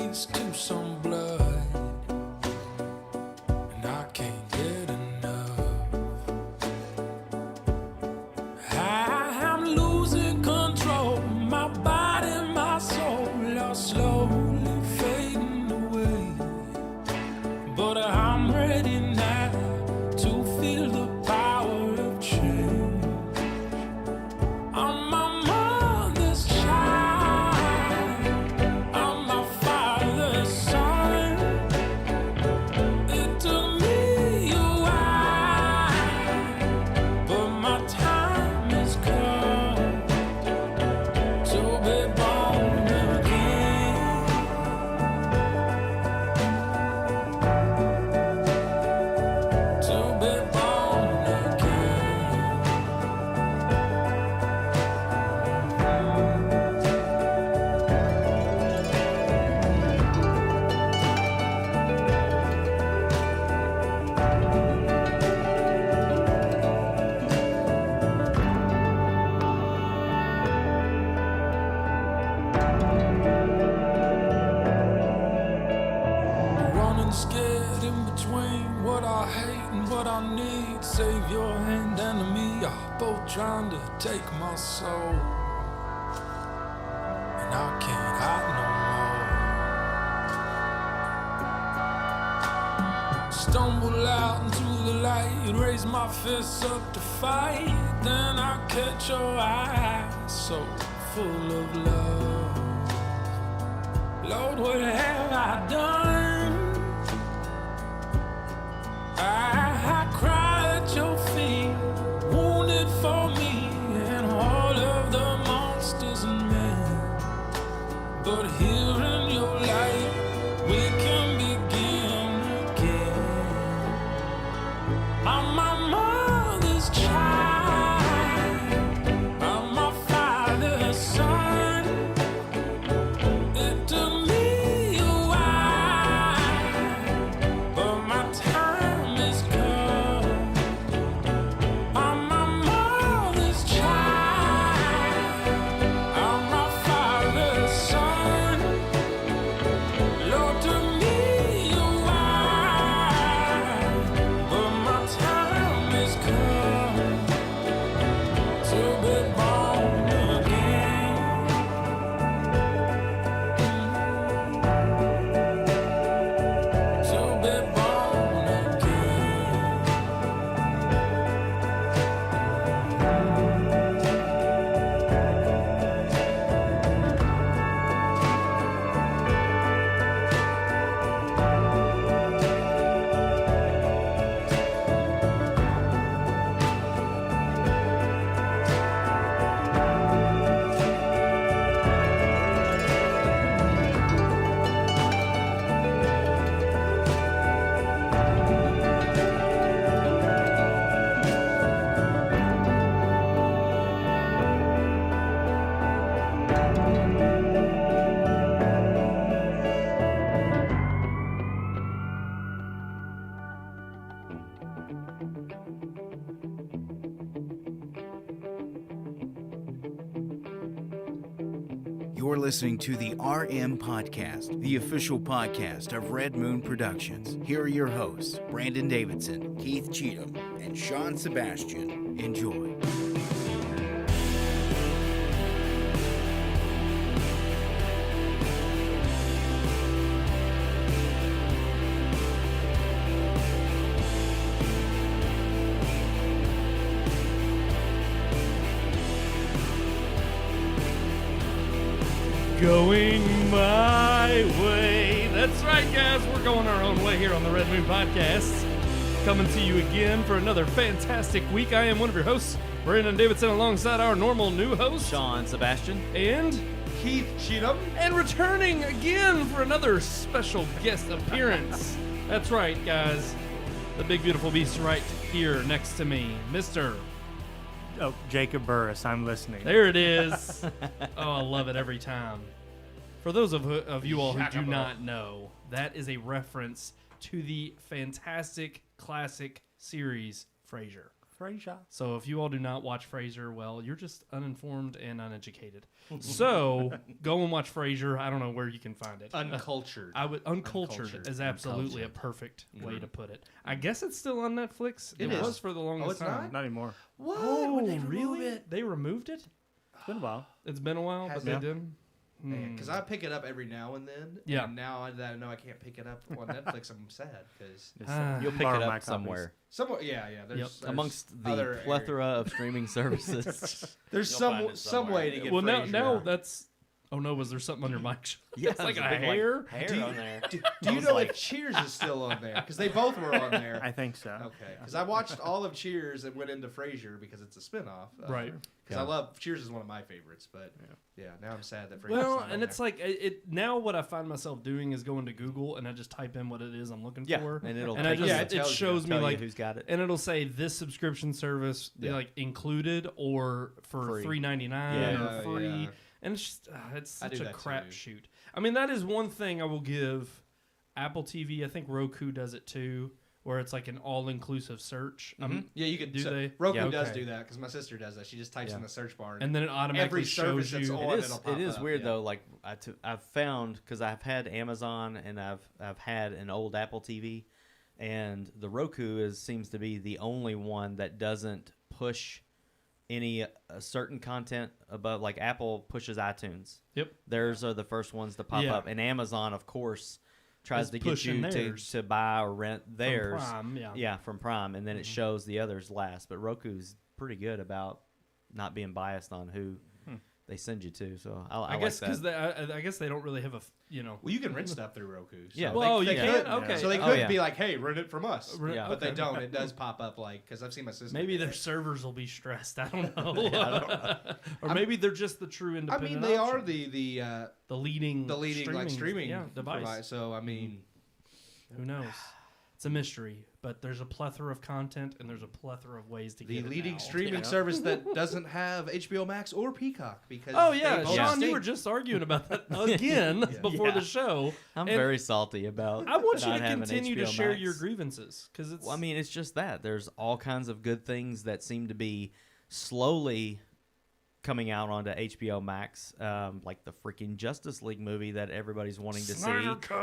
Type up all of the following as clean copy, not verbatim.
face to some blood, and I can't get enough. I'm losing control, my body, my soul are slowly fading away, but I'm ready now to feel the power of change. I'm my mother's child, I'm my father's son. It took me a while, but my time has come to be born again. To be born again. Running scared in between what I hate and what I need. Savior and enemy are both trying to take my soul, and I can't hide no more. Stumble out into the light, raise my fists up to fight. Then I catch your eyes so full of love. Lord, what have I done? I cry at your feet, wounded for me and all of the monsters and men. But here in your light, we can begin again. I'm my mother's child, I'm my father's son. It took me a while, but my time has come. I'm my mother's child, I'm my father's son. Lord, took me a while, but my time has come to be born again. To be born again. You're listening to the RM Podcast, the official podcast of Red Moon Productions. Here are your hosts, Brandon Davidson, Keith Cheatham, and Sean Sebastian. enjoy. Going my way. That's right, guys. We're going our own way here on the Red Moon Podcast. Coming to you again for another fantastic week. I am one of your hosts, Brandon Davidson, alongside our normal new host, Sean Sebastian. and Keith Cheatham. and returning again for another special guest appearance. That's right, guys. The big beautiful beast right here next to me, Mr. Oh, Jacob Burris, I'm listening. There it is. Oh, I love it every time. For those of you all who do not know, that is a reference to the fantastic classic series Frasier. Frasier. So if you all do not watch Frasier, well, you're just uninformed and uneducated. So go and watch Frasier. I don't know where you can find it. Uncultured. Uncultured is absolutely a perfect way to put it. I guess it's still on Netflix. It was is. for the longest it's time. not? Not anymore. What? Oh, Would they remove really? it? They removed it? It's been a while. It's been a while, Has but they it? did. Because I pick it up every now and then. Yeah. And now that I know I can't pick it up on Netflix, I'm sad because You'll pick borrow it my up somewhere. somewhere, yeah. There's Amongst other the plethora of streaming services. there's You'll find some it way to somewhere. get. Well, Frasier now out. that's. Oh no, was there something on your mic? Yeah, it's like there's a big, hair. hair on there. Do you know if Cheers is still on there? Because they both were on there. I think so. Okay, because I watched all of Cheers and went into Frasier because it's a spinoff. Right. Because I love Cheers is one of my favorites, but now I'm sad that Frasier's Well, not on and it's there. like it now. What I find myself doing is going to Google and I just type in what it is I'm looking for, and it'll and I take just you- it it tells you. shows me tell you like who's got it. and it'll say this subscription service like included or for Free. $3.99 Yeah, or free, yeah. and it's just it's I do such a that crap too. shoot. I mean, that is one thing I will give Apple TV. I think Roku does it too, where it's like an all-inclusive search. Yeah, you could. Do they? Roku Yeah, does okay. do that because my sister does that. She just types in the search bar And then it automatically every service shows that's you. on, It is. it'll pop It is up, weird yeah. though. Like I've found because I've had Amazon and I've had an old Apple TV, and the Roku seems to be the only one that doesn't push any certain content above. Like Apple pushes iTunes. Yep. Theirs are the first ones to pop Yeah. up, and Amazon, of course, tries Is to get pushing you theirs. to buy or rent theirs. Prime, yeah. Yeah, from Prime, and then it shows the others last. But Roku's pretty good about not being biased on who they send you to. So I guess like because that. I guess they don't really have a Well, you can rent stuff through Roku. So Yeah. Well, they you can? could. Okay. So they Oh, could yeah. be like, "Hey, rent it from us," Yeah. but they Okay. don't. It does pop up because I've seen my sister. Maybe do their that. servers will be stressed. I don't know. Or maybe they're just the true I independent. mean, they option. are the leading streaming device. provider. So I mean, Who knows? It's a mystery, but there's a plethora of content and there's a plethora of ways to the get it leading now. streaming service that doesn't have HBO Max or Peacock because Oh they yeah, both Sean, you stink. were just arguing about that again before the show. I'm and very salty about. I want you not to having continue to HBO share Max. your grievances because it's. Well, I mean, it's just that there's all kinds of good things that seem to be slowly coming out onto HBO Max, like the freaking Justice League movie that everybody's wanting to see,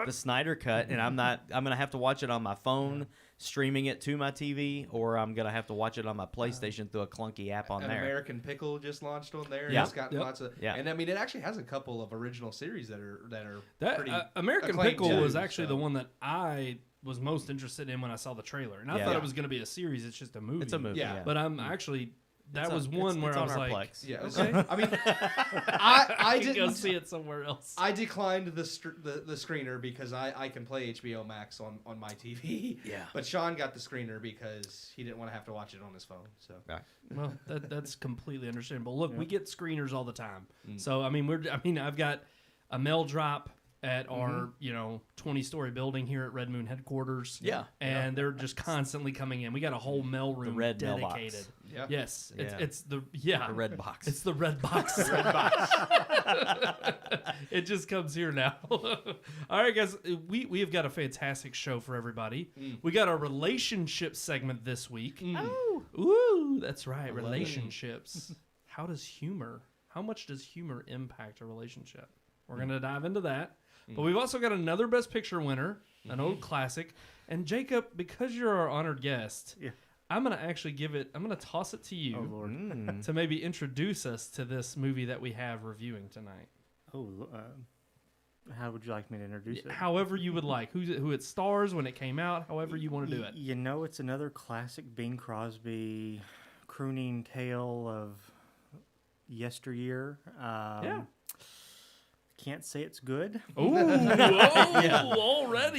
the Snyder Cut, and I'm gonna have to watch it on my phone, streaming it to my TV, or I'm gonna have to watch it on my PlayStation through a clunky app on An there. American Pickle just launched on there. Yeah. It's got lots of and I mean it actually has a couple of original series that are pretty American acclaimed Pickle too, was actually so. the one that I was most interested in when I saw the trailer, and I Yeah. thought Yeah. it was going to be a series. It's just a movie. It's a movie, Yeah. yeah. But I'm actually that It's was on- one it's where I on was our like, Plex. Yeah. okay. I mean, I can go didn't see it somewhere else. I declined the screener because I can play HBO Max on my TV. Yeah. But Sean got the screener because he didn't want to have to watch it on his phone. So. Well, that's completely understandable. Look, we get screeners all the time. So I mean, I've got a mail drop at our 20-story building here at Red Moon headquarters. Yeah. and they're just constantly coming in. We got a whole mail room red dedicated. mailbox. Yeah. Yes, Yeah. it's the red box. It's the red box. It just comes here now. All right, guys, we have got a fantastic show for everybody. We got our relationship segment this week. Oh, ooh, that's right, relationships. How much does humor impact a relationship? We're gonna dive into that. But we've also got another Best Picture winner, an old classic. And Jacob, because you're our honored guest, I'm going to actually I'm going to toss it to you Oh, Lord. to maybe introduce us to this movie that we have reviewing tonight. How would you like me to introduce it? However you would like. Who it stars, when it came out, however you want to do it. You know, it's another classic Bing Crosby crooning tale of yesteryear. Yeah. Can't say it's good, Already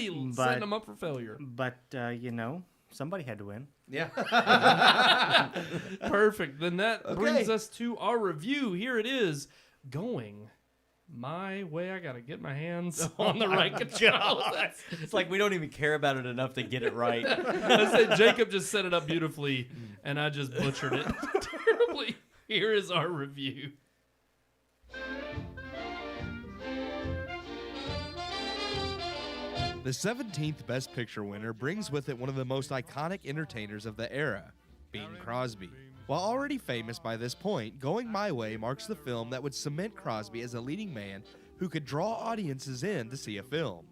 But- setting them up for failure. but somebody had to win. Yeah. Perfect. Then that brings us to our review. Here it is, going my way. I got to get my hands on the right controls. It's like we don't even care about it enough to get it right. I said Jacob just set it up beautifully, and I just butchered it terribly. Here is our review. The 17th Best Picture winner brings with it one of the most iconic entertainers of the era. Bing Crosby. While already famous by this point, Going My Way marks the film that would cement Crosby as a leading man who could draw audiences in to see a film.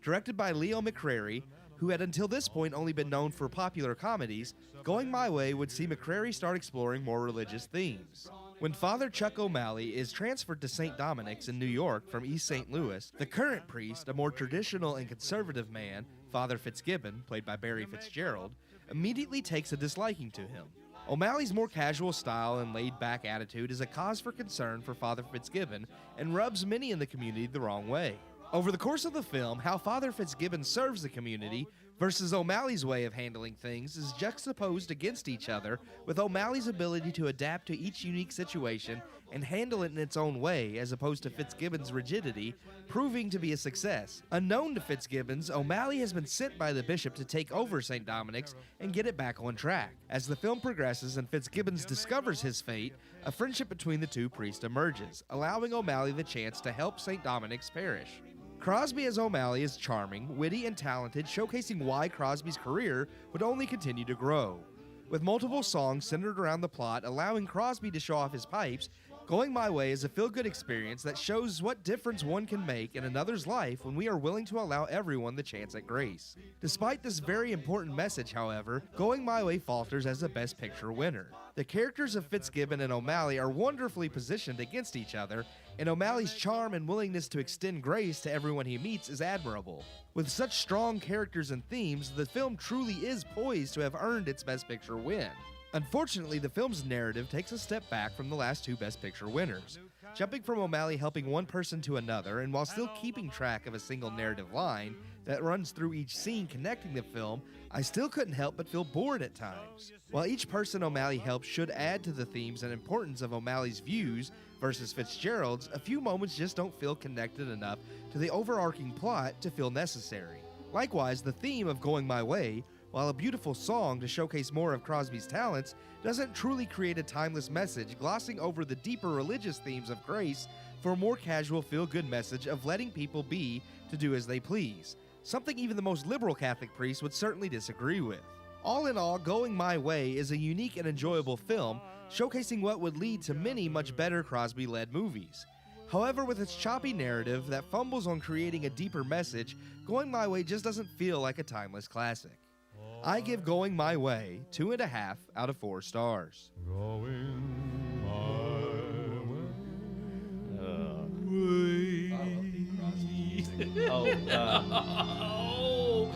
Directed by Leo McCrary, who had until this point only been known for popular comedies, Going My Way would see McCrary start exploring more religious themes. When Father Chuck O'Malley is transferred to St. Dominic's in New York from East St. Louis, the current priest, a more traditional and conservative man, Father Fitzgibbon, played by Barry Fitzgerald, immediately takes a disliking to him. O'Malley's more casual style and laid-back attitude is a cause for concern for Father Fitzgibbon and rubs many in the community the wrong way. Over the course of the film, how Father Fitzgibbon serves the community versus O'Malley's way of handling things is juxtaposed against each other, with O'Malley's ability to adapt to each unique situation and handle it in its own way, as opposed to Fitzgibbon's rigidity, proving to be a success. Unknown to Fitzgibbons, O'Malley has been sent by the bishop to take over St. Dominic's and get it back on track. As the film progresses and Fitzgibbons discovers his fate, a friendship between the two priests emerges, allowing O'Malley the chance to help St. Dominic's parish. Crosby as O'Malley is charming, witty, and talented, showcasing why Crosby's career would only continue to grow. With multiple songs centered around the plot, allowing Crosby to show off his pipes, Going My Way is a feel-good experience that shows what difference one can make in another's life when we are willing to allow everyone the chance at grace. Despite this very important message, however, Going My Way falters as a Best Picture winner. The characters of Fitzgibbon and O'Malley are wonderfully positioned against each other, and O'Malley's charm and willingness to extend grace to everyone he meets is admirable. With such strong characters and themes, the film truly is poised to have earned its Best Picture win. Unfortunately, the film's narrative takes a step back from the last two Best Picture winners. Jumping from O'Malley helping one person to another, and while still keeping track of a single narrative line that runs through each scene connecting the film, I still couldn't help but feel bored at times. While each person O'Malley helps should add to the themes and importance of O'Malley's views versus Fitzgerald's, a few moments just don't feel connected enough to the overarching plot to feel necessary. Likewise, the theme of Going My Way, while a beautiful song to showcase more of Crosby's talents, doesn't truly create a timeless message, glossing over the deeper religious themes of grace for a more casual feel-good message of letting people be to do as they please, something even the most liberal Catholic priest would certainly disagree with. All in all, Going My Way is a unique and enjoyable film, showcasing what would lead to many much better Crosby-led movies. However, with its choppy narrative that fumbles on creating a deeper message, Going My Way just doesn't feel like a timeless classic. I give Going My Way 2.5 out of 4 stars. Oh,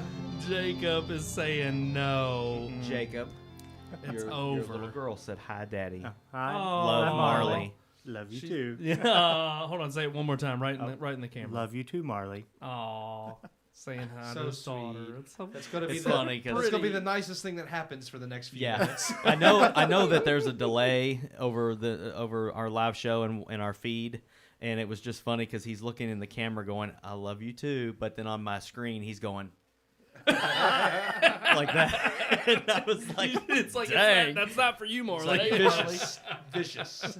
Jacob is saying no. Jacob, It's your over. little girl said hi, Daddy. Hi. Love Marley. Love you too. Yeah, hold on, say it one more time, right in the camera. Love you too, Marley. Aw, saying hi So to his daughter. sweet. It's so That's gonna be It's the, funny 'cause- that's gonna be the nicest thing that happens for the next few Yeah, minutes. I know that there's a delay over our live show and our feed, and it was just funny because he's looking in the camera going, "I love you too," but then on my screen he's going like that. And I was like, it's like dang. that's not for you, Marley. like Vicious. Vicious.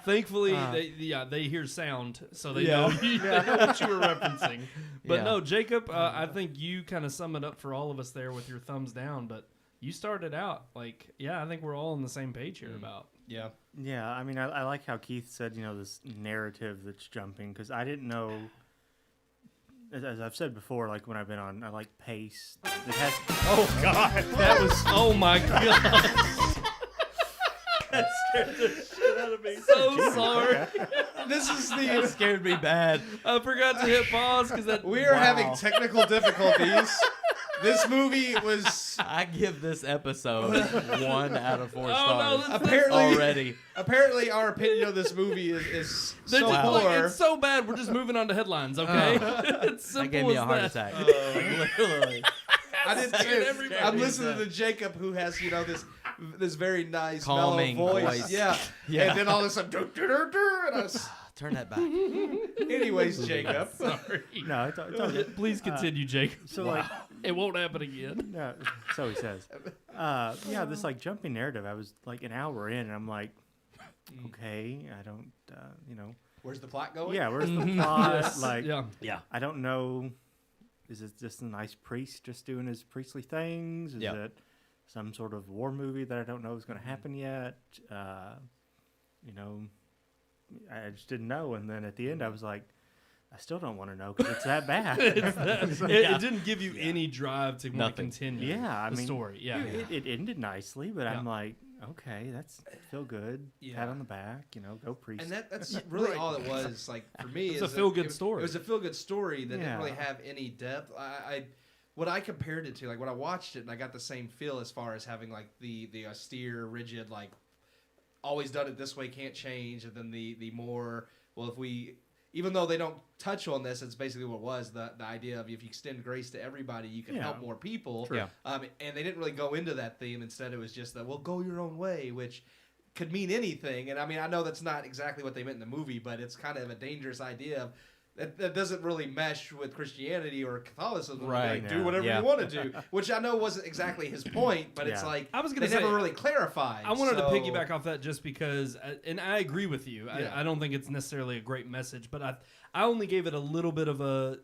Thankfully, they hear sound, so they know what you were referencing. But Yeah. no, Jacob, I think you kind of sum it up for all of us there with your thumbs down. But you started out like, I think we're all on the same page here about. Yeah. Yeah, I mean, I like how Keith said, this narrative that's jumping, because I didn't know, as I've said before, like when I've been on, I like pace. It has. Oh God, that was oh my God. that scared the shit out of me. So sorry. This is That scared me bad. I forgot to hit pause because that we are having technical difficulties. This movie was I give this episode 1 out of 4 no, stars that's- already. apparently our opinion of this movie is They're so just poor. like, it's so bad. We're just moving on to headlines, okay? It's simple That gave me as a heart that. attack. Literally. I did Scared too. everybody. I'm listening to Jacob, who has this very nice Calming mellow voice. Yeah. Yeah. And then all of a sudden, and I was, Turn that back. anyways, Jacob. Sorry. No, it's all good. Please continue, Jacob. So like, It won't happen again. no, so he says. This like jumping narrative. I was like an hour in, and I'm like, okay, I don't, Where's the plot going? yeah, where's the plot? Like, Yeah. I don't know. Is it just a nice priest just doing his priestly things? Is Yeah. it some sort of war movie that I don't know is going to happen yet. You know, I just didn't know. And then at the end, I was like, I still don't want to know because it's that bad. It didn't give you any drive to want to Nothing. continue. Yeah, I the mean, story. Yeah, It ended nicely, but Yeah. I'm like, okay, that's feel good. Yeah. Pat on the back, you know, go priest. And that's really all it was. Like for me, It's is a that feel-good story. It was a feel good story that didn't Yeah. really have any depth. What I compared it to, like when I watched it, and I got the same feel as far as having like the austere, rigid, like always done it this way, can't change, and then the more even though they don't touch on this, it's basically what it was, the idea of if you extend grace to everybody, you can Yeah. help more people. True. Yeah. And they didn't really go into that theme. Instead, it was just that, well, go your own way, which could mean anything. And I mean, I know that's not exactly what they meant in the movie, but it's kind of a dangerous idea of that doesn't really mesh with Christianity or Catholicism. Right. Like, do whatever Yeah. you want to do, which I know wasn't exactly his point, but it's Yeah. like I was gonna they say, never really clarified. I wanted so- to piggyback off that just because, and I agree with you. Yeah. I don't think it's necessarily a great message, but I only gave it a little bit of a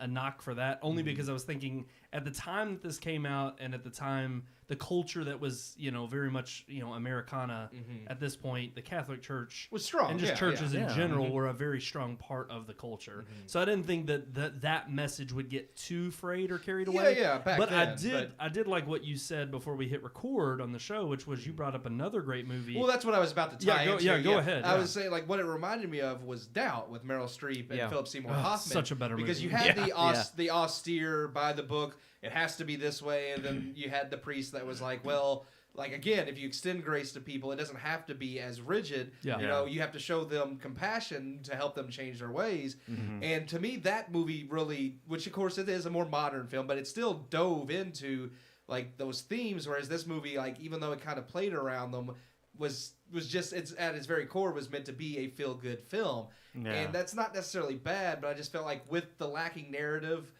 knock for that, only because I was thinking at the time that this came out, and at the time the culture that was very much Americana at this point, the Catholic Church Was strong, and just yeah, churches yeah. in Yeah. general were a very strong part of the culture. So I didn't think that message would get too frayed or carried Yeah, away. yeah, back but then, I did like what you said before we hit record on the show, which was you brought up another great movie. Well, that's what I was about to Yeah, tie go- into. yeah, go ahead, I yeah. was saying, like, what it reminded me of was Doubt with Meryl Streep and Yeah. Philip Seymour Oh, Hoffman. such a better because movie. you had Yeah. the austere, by the book, it has to be this way, and then you had the priest that was like, well, like again, if you extend grace to people, it doesn't have to be as rigid. Yeah. You know, you have to show them compassion to help them change their ways. And to me, that movie really, which of course it is a more modern film, but it still dove into like those themes. Whereas this movie, like even though it kind of played around them, was just it's at its very core was meant to be a feel good film. Yeah. And that's not necessarily bad, but I just felt like with the lacking narrative.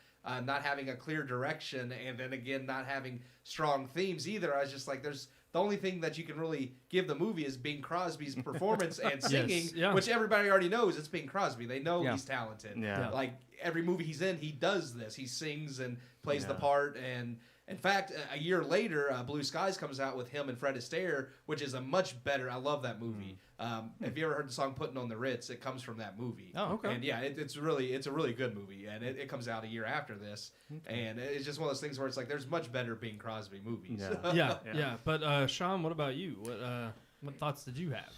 Not having a clear direction, and then again not having strong themes either. I was just like, there's the only thing that you can really give the movie is Bing Crosby's performance and singing, yeah. which everybody already knows it's Bing Crosby. They know Yeah. he's talented. Yeah. Like every movie he's in, he does this. He sings and plays the Yeah. part. And in fact, a year later, Blue Skies comes out with him and Fred Astaire, which is a much better. I love that movie. If you ever heard the song "Putting on the Ritz," it comes from that movie. Oh, okay. And yeah, it's a really good movie, and it comes out a year after this, and it's just one of those things where it's like there's much better Bing Crosby movies. Yeah. yeah. But Sean, what about you? What thoughts did you have?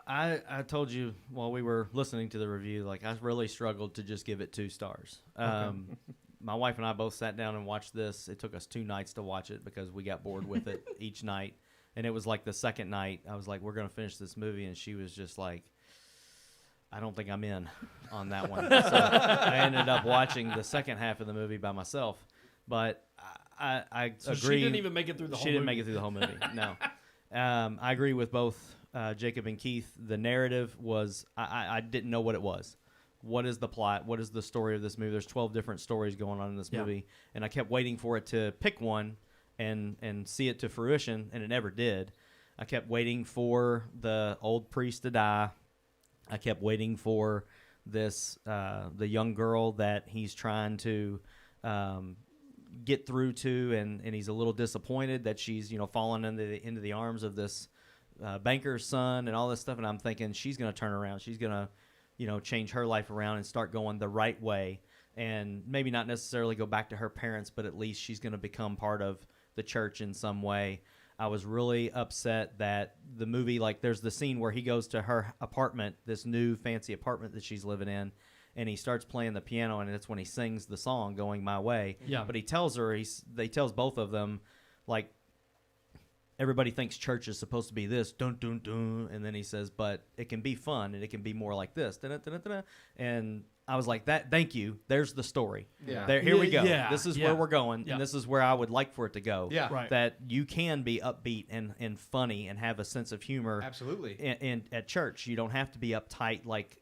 I told you while we were listening to the review, like I really struggled to just give it 2 stars. My wife and I both sat down and watched this. It took us 2 nights to watch it because we got bored with it each night. And it was like the second night, I was like, we're going to finish this movie. And she was just like, I don't think I'm in on that one. So I ended up watching the second half of the movie by myself. But I So agree. she didn't even make it through the whole She didn't movie. make it through the whole movie. No. I agree with both Jacob and Keith. The narrative was, I didn't know what it was. What is the plot? What is the story of this movie? There's 12 different stories going on in this movie. And I kept waiting for it to pick one and see it to fruition, and it never did. I kept waiting for the old priest to die. I kept waiting for this the young girl that he's trying to get through to, and he's a little disappointed that she's fallen into the arms of this banker's son and all this stuff. And I'm thinking she's going to turn around. She's going to change her life around and start going the right way, and maybe not necessarily go back to her parents, but at least she's going to become part of the church in some way. I was really upset that the movie, like there's the scene where he goes to her apartment, this new fancy apartment that she's living in, and he starts playing the piano, and that's when he sings the song Going My Way. Yeah. But he tells her, he tells both of them, like, everybody thinks church is supposed to be this, dun, dun, dun, and then he says, but it can be fun, and it can be more like this, dun, dun, dun, dun, dun. And I was like, "That, thank you. There's the story. Yeah. Here we go. Yeah, This is yeah. where we're going, Yeah. and this is where I would like for it to go. Yeah. Right. That you can be upbeat and funny and have a sense of humor. Absolutely. And at church, you don't have to be uptight like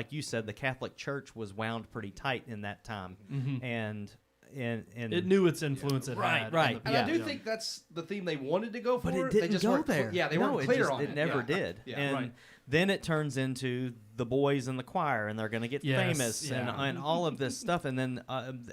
you said. The Catholic Church was wound pretty tight in that time, and It knew its influence it Right, had. right. And yeah. I do think that's the theme they wanted to go for. But it They didn't just go weren't there. Yeah, they No, weren't clear on it. It never Yeah. did. Yeah. And Right. then it turns into the boys in the choir, and they're going to get Yes, famous, yeah. and all of this stuff. And then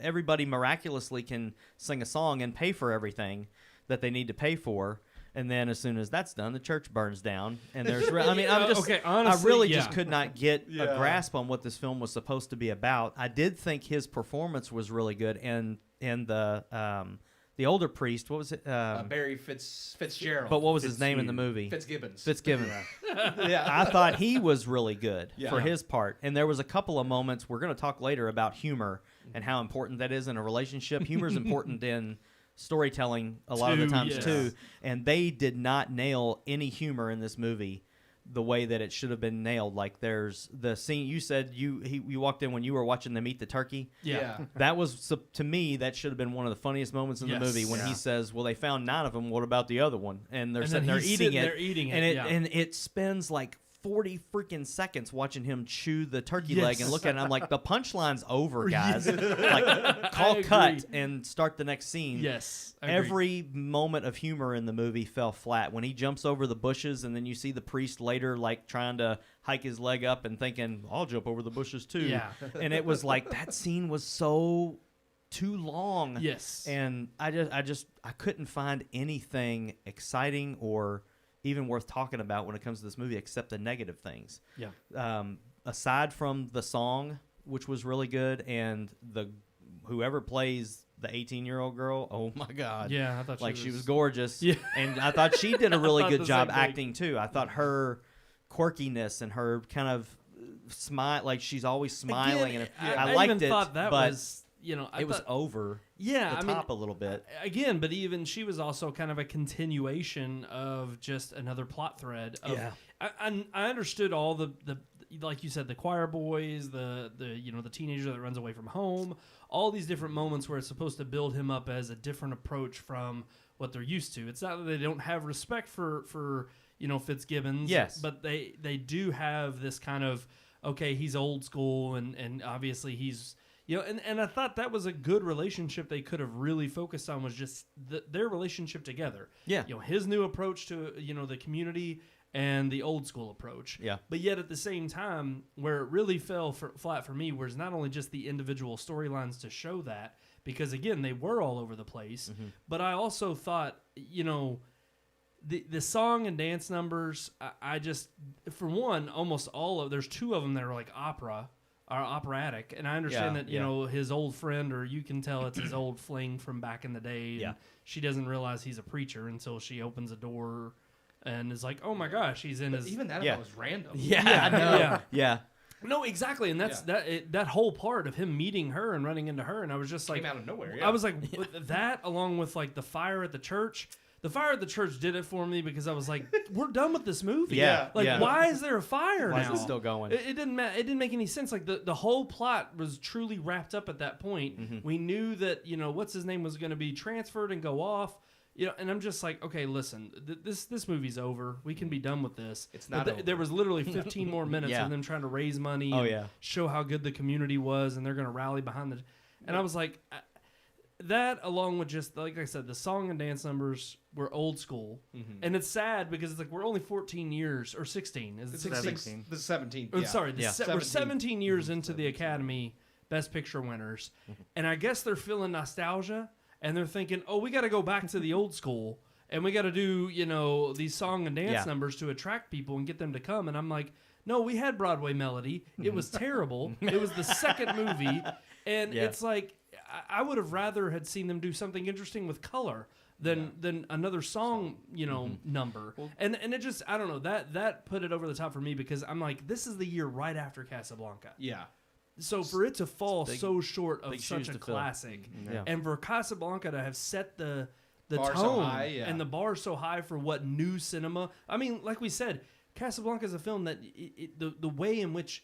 everybody miraculously can sing a song and pay for everything. that they need to pay for. And then as soon as that's done, the church burns down. And there's, I mean, I'm just, okay, honestly, I really yeah. just could not get a grasp on what this film was supposed to be about. I did think his performance was really good, and the older priest, what was it? Barry Fitzgerald. But what was his name in the movie? Fitzgibbons. Fitzgibbons. Yeah. I thought he was really good Yeah. for his part. And there was a couple of moments, we're going to talk later about humor and how important that is in a relationship. Humor is important in storytelling a lot of the times too. And they did not nail any humor in this movie the way that it should have been nailed. Like there's the scene you said you walked in when you were watching them eat the turkey. Yeah. That was, to me, that should have been one of the funniest moments in the movie when he says, well, they found 9 of them. What about the other one? And they're sitting there eating it. And it spends like 40 freaking seconds watching him chew the turkey leg and look at it. And I'm like, the punchline's over, guys. Like, call cut and start the next scene. Yes. Every moment of humor in the movie fell flat. When he jumps over the bushes and then you see the priest later, like, trying to hike his leg up and thinking, I'll jump over the bushes too. Yeah. And it was like, that scene was so too long. Yes. And I couldn't find anything exciting or even worth talking about when it comes to this movie except the negative things. Yeah. Aside from the song, which was really good, and whoever plays the 18-year-old girl, oh my God. Yeah, I thought she was gorgeous. Yeah. And I thought she did a really thought good the job same thing. acting too. I thought her quirkiness and her kind of smile, like she's always smiling. Again, and I I liked even it, thought that but was, I it was thought, over yeah, the top a little bit. Again, but even she was also kind of a continuation of just another plot thread. I understood all the like you said, the choir boys, the teenager that runs away from home, all these different moments where it's supposed to build him up as a different approach from what they're used to. It's not that they don't have respect for Fitzgibbons, yes, but they do have this kind of, okay, he's old school and obviously he's. And I thought that was a good relationship they could have really focused on, was just their relationship together. Yeah. His new approach to, the community and the old school approach. Yeah. But yet at the same time, where it really fell flat for me was not only just the individual storylines to show that, because again, they were all over the place, but I also thought, the song and dance numbers, I just, for one, almost all of, there's 2 of them that are like operatic, and I understand that his old friend, or you can tell it's his old fling from back in the day, and she doesn't realize he's a preacher until she opens a door and is like, oh my gosh, he's in his, even that I thought was random. I know. Yeah. No, exactly, and that's that whole part of him meeting her and running into her, and I was just like, came out of nowhere. I was like, that along with like the fire at the church. The fire at the church did it for me because I was like, we're done with this movie. Yeah. Why is there a fire Why now? is it still going? It didn't it didn't make any sense. Like the whole plot was truly wrapped up at that point. We knew that, what's his name was going to be transferred and go off. And I'm just like, okay, listen, this movie's over. We can be done with this. It's not over. There was literally 15 more minutes of them trying to raise money and show how good the community was, and they're going to rally behind the. And I was like, that along with just, like I said, the song and dance numbers were old school. And it's sad because it's like we're only 14 years, or 16. Is it 16? The 17. Oh, sorry, we're 17. 17 years into the Academy Best Picture winners. And I guess they're feeling nostalgia. And they're thinking, oh, we got to go back to the old school, and we got to do, these song and dance numbers to attract people and get them to come. And I'm like, no, we had Broadway Melody. It was terrible. It was the second movie. And it's like, I would have rather had seen them do something interesting with color than another song, number. Well, and it just, I don't know, that put it over the top for me, because I'm like, this is the year right after Casablanca. Yeah. So for it to fall so short of such a classic, Yeah. and for Casablanca to have set the Bar tone so high, and the bar so high for what new cinema, I mean, like we said, Casablanca is a film that the way in which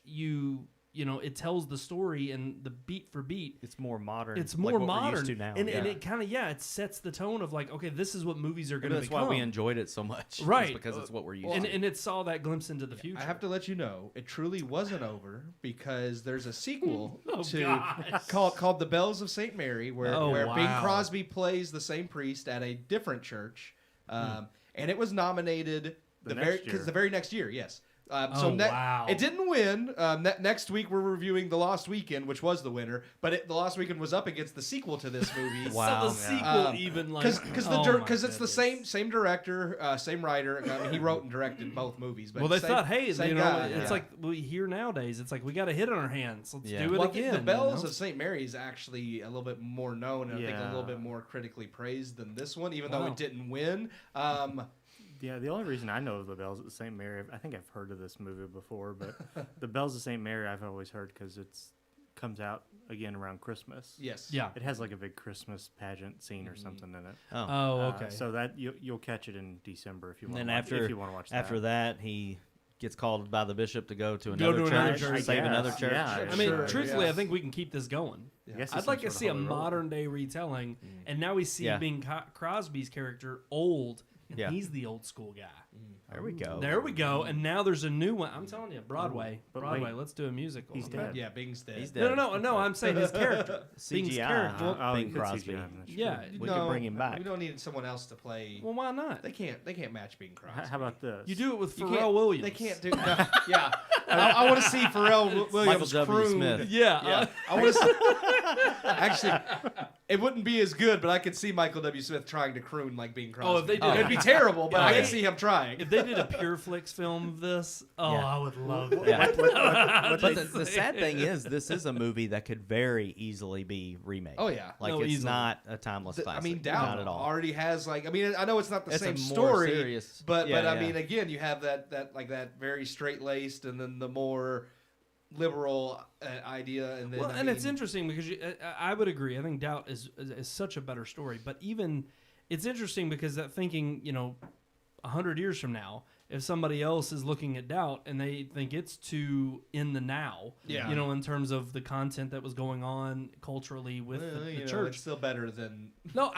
it tells the story and the beat for beat. It's more modern. It's more like what modern. we're used to now. And it kind of, it sets the tone of like, okay, this is what movies are going to That's become. why we enjoyed it so much. Right. It's because it's what we're used to. And it saw that glimpse into the future. I have to let you know, it truly wasn't over, because there's a sequel gosh. called The Bells of St. Mary, where wow. Bing Crosby plays the same priest at a different church. And it was nominated the very next year, yes. It didn't win. Next week we're reviewing The Lost Weekend, which was the winner, but The Lost Weekend was up against the sequel to this movie. Wow. So the sequel even like because it's the same director, same writer. I mean, he wrote and directed both movies. But well, they same, thought, hey, same guy, it's like we hear nowadays. It's like we got a hit on our hands. Let's Yeah. do it Well, again. The Bells of St. Mary is actually a little bit more known, and I think a Yeah. little bit more critically praised than this one, even though Wow. it didn't win. Yeah, the only reason I know of the Bells at St. Mary, I think I've heard of this movie before, but the Bells of St. Mary I've always heard because it's comes out again around Christmas. Yes. Yeah. It has like a big Christmas pageant scene or something in it. Oh, okay. So that you'll catch it in December if you want. And to then watch, if you want to watch that. after that, he gets called by the bishop to go to Go another to another church, church. save I another guess, church. yeah. I mean, Sure, truthfully, yes. I think we can keep this going. I guess I'd it's like some to sort see a of holy roll. modern day retelling, and now we see Yeah. Bing Crosby's character old, and Yeah. he's the old school guy. There we go. There we go, and now there's a new one. I'm telling you, Broadway, But Broadway. wait, Let's do a musical. he's Okay. dead. Yeah, Bing's dead. He's dead. No. I'm saying his character. Bing's CGI. character. Bing you could Crosby. CGI him, that's true. Yeah. We can bring him back. We don't need someone else to play. Well, why not? They can't match Bing Crosby. How about this? You do it with You Pharrell can't- Williams. They can't do. No, yeah, I want to see Pharrell Williams Michael W. croon. Smith. Yeah. Yeah, I want to. See, actually, it wouldn't be as good, but I could see Michael W. Smith trying to croon like Bing Crosby. Oh, if they did- it'd be terrible, but Yeah. I could see him trying. If they did a Pure Flix film of this, Yeah. I would love that. Yeah. What But they- the sad thing is, this is a movie that could very easily be remade. Oh, yeah. like No, it's easily. not a timeless I classic. mean, not Down at all. already has like. I mean, I know it's not the It's a same more story, serious- but yeah, I yeah. mean, again, you have that very straight laced, and then the more liberal idea, and then Well, I and it's mean, interesting because I would agree. I think Doubt is such a better story. But even it's interesting because that thinking, 100 years from now, if somebody else is looking at Doubt and they think it's too in the now, Yeah. in terms of the content that was going on culturally with the it's church. still better than. No,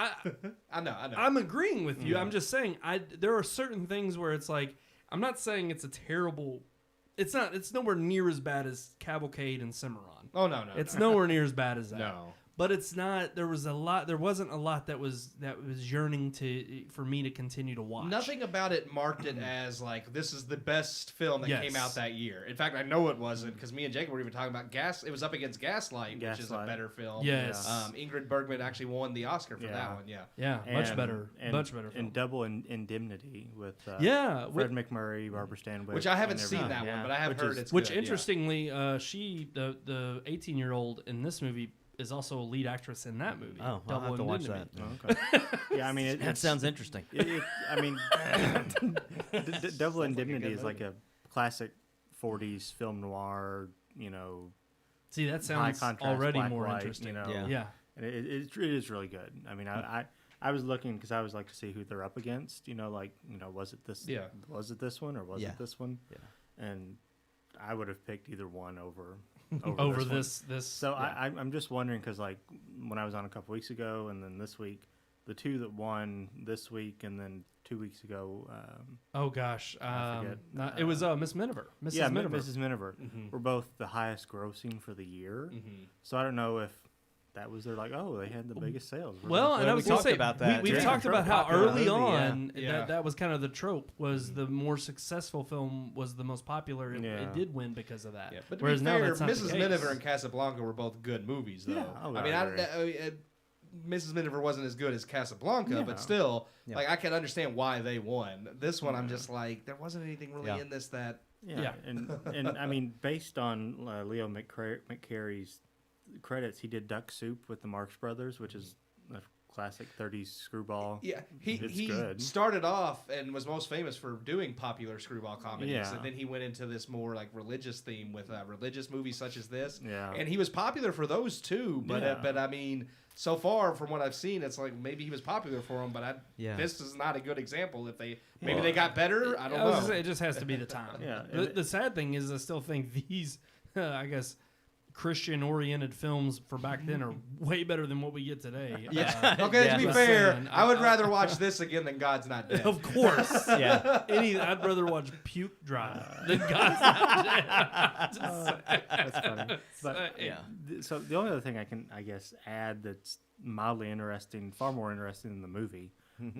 I know. I'm agreeing with you. I'm just saying there are certain things where it's like I'm not saying it's a terrible. It's not. It's nowhere near as bad as Cavalcade and Cimarron. Oh no. It's nowhere near as bad as that. No. But it's not. There wasn't a lot that was yearning for me to continue to watch. Nothing about it marked it as like this is the best film that Yes. came out that year. In fact, I know it wasn't because me and Jacob were even talking about It was up against Gaslight, which is a Gaslight. better film. Yes. Ingrid Bergman actually won the Oscar for that one. Yeah. Yeah, much better. Much better. Film. And Double Indemnity with Yeah, Fred McMurray, Barbara Stanwyck. Which I haven't and seen everything. that one, Yeah. but I have Which heard is- it's Which good, yeah. interestingly, the 18-year-old in this movie is also a lead actress in that movie. Oh, I'll have to watch that. Indemnity. Oh, okay. Yeah, I mean, That sounds interesting. I mean, Double Indemnity is like a classic '40s film noir. See, that high sounds contrast, already black, more white, interesting. Yeah. Yeah. And it is really good. I mean, I was looking because I always like to see who they're up against. Was it this? Yeah. Was it this one or was Yeah. it this one? Yeah. And I would have picked either one over Over this one. this. So yeah. I'm just wondering because like when I was on a couple weeks ago and then this week, the two that won this week and then 2 weeks ago. Oh gosh, I forget. it was Miss Miniver. Mrs. Miniver. Mrs. Miniver were both the highest grossing for the year. So I don't know if that was their they had the biggest sales. We're Well, gonna- and I we was going to talked say, about that. we've Yeah. talked about how Popular early movie, on yeah. that was kind of the trope was the more successful film was the most popular. It Yeah. did win because of that. Yeah, but to Whereas be now fair, that's not the Mrs. case. Miniver and Casablanca were both good movies, though. Yeah, I agree. Mrs. Miniver wasn't as good as Casablanca, Yeah. but still, Yeah. like I can understand why they won. This one, I'm just like, there wasn't anything really Yeah. in this that. Yeah, and I mean, based on Leo McCarey's credits, he did Duck Soup with the Marx Brothers, which is a classic '30s screwball. Yeah, It's he good. started off and was most famous for doing popular screwball comedies, Yeah. and then he went into this more like religious theme with religious movies such as this. Yeah. and he was popular for those too. But Yeah. but I mean, so far from what I've seen, it's like maybe he was popular for them, but Yeah. this is not a good example. If maybe they got better, I don't I was know. gonna say, it just has to be the time. Yeah, The sad thing is, I still think these, I guess, Christian-oriented films for back then are way better than what we get today. Yeah. Okay, to be Just fair, saying, I would rather watch this again than God's Not Dead. Of course. Yeah. I'd rather watch Puke Drive than God's Not Dead. That's funny. But Yeah. So the only other thing I can, I guess, add that's mildly interesting, far more interesting than the movie,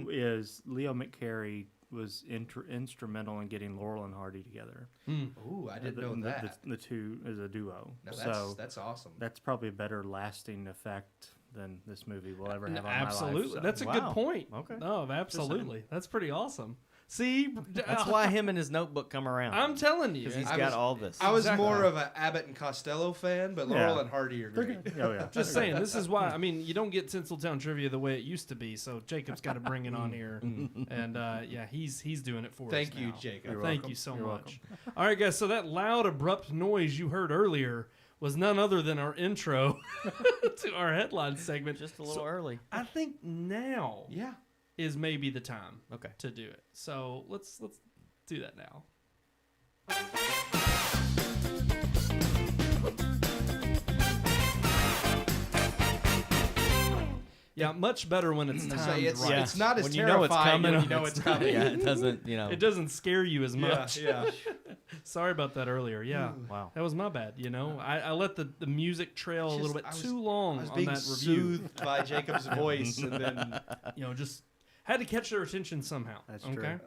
is Leo McCarey was instrumental in getting Laurel and Hardy together. Ooh, I didn't know that. The two is a duo. No, that's awesome. That's probably a better lasting effect than this movie will ever have on absolutely. my life. So. That's a good point. Okay. No, absolutely. That's pretty awesome. See, That's why him and his notebook come around. I'm telling you. Because he's got all this. I was Exactly. more of an Abbott and Costello fan, but Laurel and Hardy are great. Oh, yeah. Just saying, this is why. I mean, you don't get Tinseltown trivia the way it used to be, so Jacob's got to bring it on here, and yeah, he's doing it for us. Thank you, now. Jacob. Thank you so You're much. All right, guys. So that loud, abrupt noise you heard earlier was none other than our intro to our headline segment. Just a little early. I think now Yeah. is maybe the time Okay. to do it. So let's do that now. Yeah, much better when it's So timed it's, right. it's not as When you know terrifying it's coming, when you know it's coming. Yeah, it doesn't, It doesn't scare you as Yeah, much. yeah. Sorry about that earlier. Yeah. Wow. That was my bad, I let the music trail a little bit I was- too long I was on being that review. soothed by Jacob's voice, and then Just had to catch their attention somehow. That's okay? true.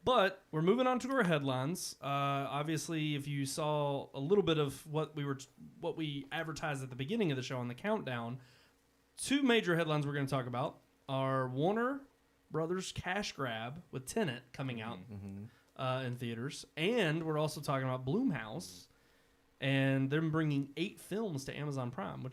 But we're moving on to our headlines. Obviously, if you saw a little bit of what we advertised at the beginning of the show on the countdown, two major headlines we're going to talk about are Warner Brothers cash grab with Tenet coming out in theaters, and we're also talking about Blumhouse and them bringing 8 films to Amazon Prime,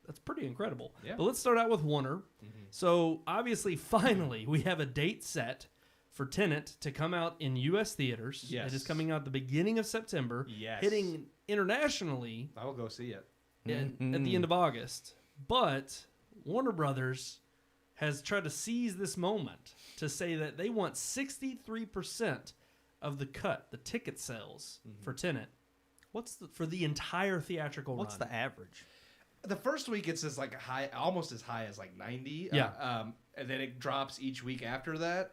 that's pretty incredible. Yeah. But let's start out with Warner. So obviously, finally, we have a date set for Tenet to come out in U.S. theaters. Yes. It is coming out the beginning of September, Yes. hitting internationally I will go see it. at the end of August. But Warner Brothers has tried to seize this moment to say that they want 63% of the cut, the ticket sales for Tenet, for the entire theatrical What's run. the average? The first week it's just like almost as high as like 90. Yeah. And then it drops each week after that.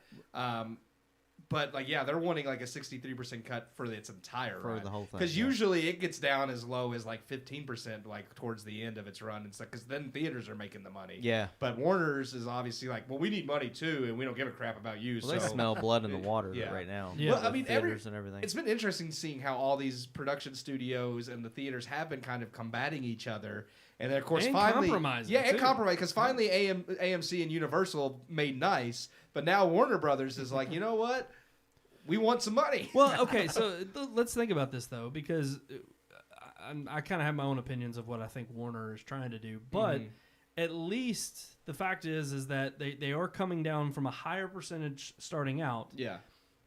But like, yeah, they're wanting like a 63% cut for its entire For run. the whole thing, Because yeah. usually it gets down as low as like 15%, like towards the end of its run and stuff. Because then theaters are making the money. Yeah. But Warner's is obviously like, well, we need money too, and we don't give a crap about you. Well, they so smell blood in the water Yeah. right now. Yeah. Well, I With mean, theaters and everything. It's been interesting seeing how all these production studios and the theaters have been kind of combating each other. And then, of course, And finally... compromising, Yeah, and too. compromise. Because finally AMC and Universal made nice. But now Warner Brothers is like, you know what? We want some money. Well, okay, so let's think about this, though, because I kind of have my own opinions of what I think Warner is trying to do. But at least the fact is that they are coming down from a higher percentage starting out. Yeah.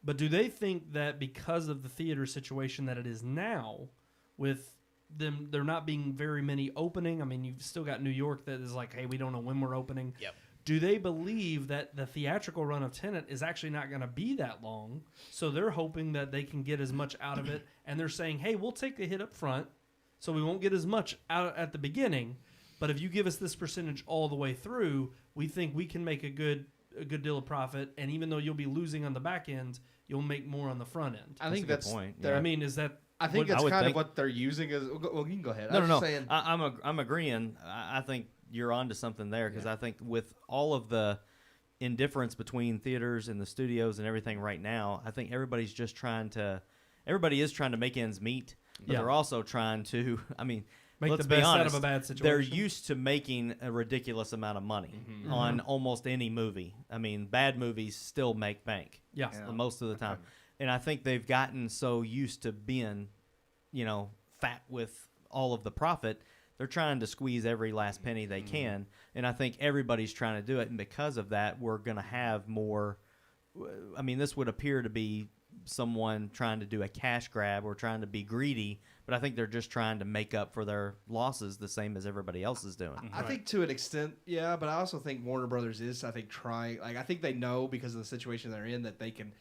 But do they think that because of the theater situation that it is now, with them there not being very many opening, I mean, you've still got New York that is like, hey, we don't know when we're opening. Yep. Do they believe that the theatrical run of Tenet is actually not going to be that long? So they're hoping that they can get as much out of it. And they're saying, hey, we'll take a hit up front, so we won't get as much out at the beginning. But if you give us this percentage all the way through, we think we can make a good deal of profit. And even though you'll be losing on the back end, you'll make more on the front end. I think a good that's... point, their- yeah. I mean, is that... I think what- that's I would kind of think- what they're using as... Well, you can go ahead. No, I was no, just saying... I'm agreeing. I think you're onto something there because I think with all of the indifference between theaters and the studios and everything right now, I think everybody is trying to make ends meet, but Yeah. they're also trying to, I mean, Make let's the be best out honest, of a bad situation. They're used to making a ridiculous amount of money on almost any movie. I mean, bad movies still make bank. Yeah. Most of the time. And I think they've gotten so used to being, fat with all of the profit, they're trying to squeeze every last penny they can. And I think everybody's trying to do it. And because of that, we're going to have more. I mean, this would appear to be someone trying to do a cash grab or trying to be greedy, but I think they're just trying to make up for their losses the same as everybody else is doing. I think to an extent, yeah, but I also think Warner Brothers is, trying. Like, I think they know because of the situation they're in that they can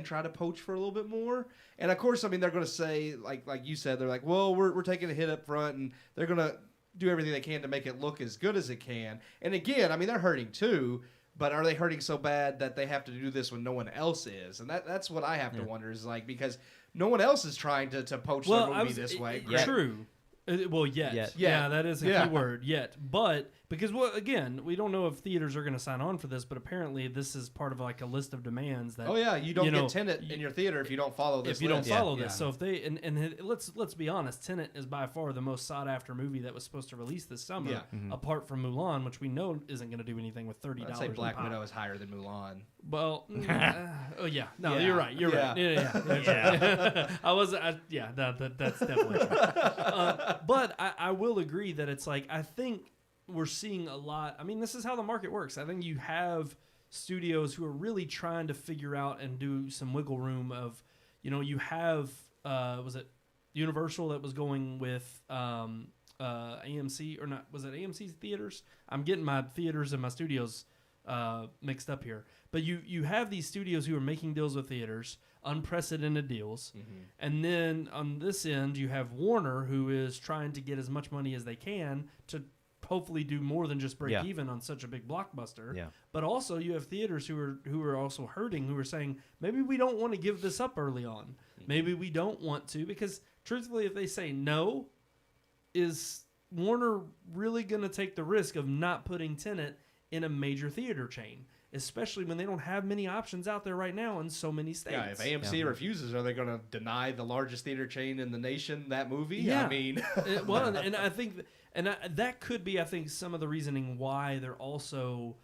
try to poach for a little bit more. And of course, I mean, they're going to say, like you said, they're like, well, we're taking a hit up front, and they're going to do everything they can to make it look as good as it can. And again, I mean, they're hurting too. But are they hurting so bad that they have to do this when no one else is? And that's what I have to wonder is like, because no one else is trying to poach their movie this way. True. Well, yet. Yet. Yeah, that is a Yeah. key word, yet. But Because, well, again, we don't know if theaters are going to sign on for this, but apparently this is part of like a list of demands that. Oh yeah, you don't get Tenet in your theater if you don't follow this. If you don't follow this, Yeah. so if they let's be honest, Tenet is by far the most sought after movie that was supposed to release this summer, Yeah. apart from Mulan, which we know isn't going to do anything with $30. I'd say Black Widow is higher than Mulan. Well, oh yeah, no, Yeah. you're right. You're right. Yeah. That's definitely true. But I will agree that it's like I think we're seeing a lot. I mean, this is how the market works. I think you have studios who are really trying to figure out and do some wiggle room of, you have was it Universal that was going with AMC or not? Was it AMC's theaters? I'm getting my theaters and my studios mixed up here. But you have these studios who are making deals with theaters, unprecedented deals. And then on this end, you have Warner, who is trying to get as much money as they can to hopefully do more than just break even on such a big blockbuster. Yeah. But also you have theaters who are also hurting, who are saying, maybe we don't want to give this up early on. Maybe we don't want to, because truthfully, if they say no, is Warner really going to take the risk of not putting Tenet in a major theater chain, especially when they don't have many options out there right now in so many states? Yeah, if AMC refuses, are they going to deny the largest theater chain in the nation that movie? Yeah. I mean, well, and I think, that could be, I think, some of the reasoning why they're also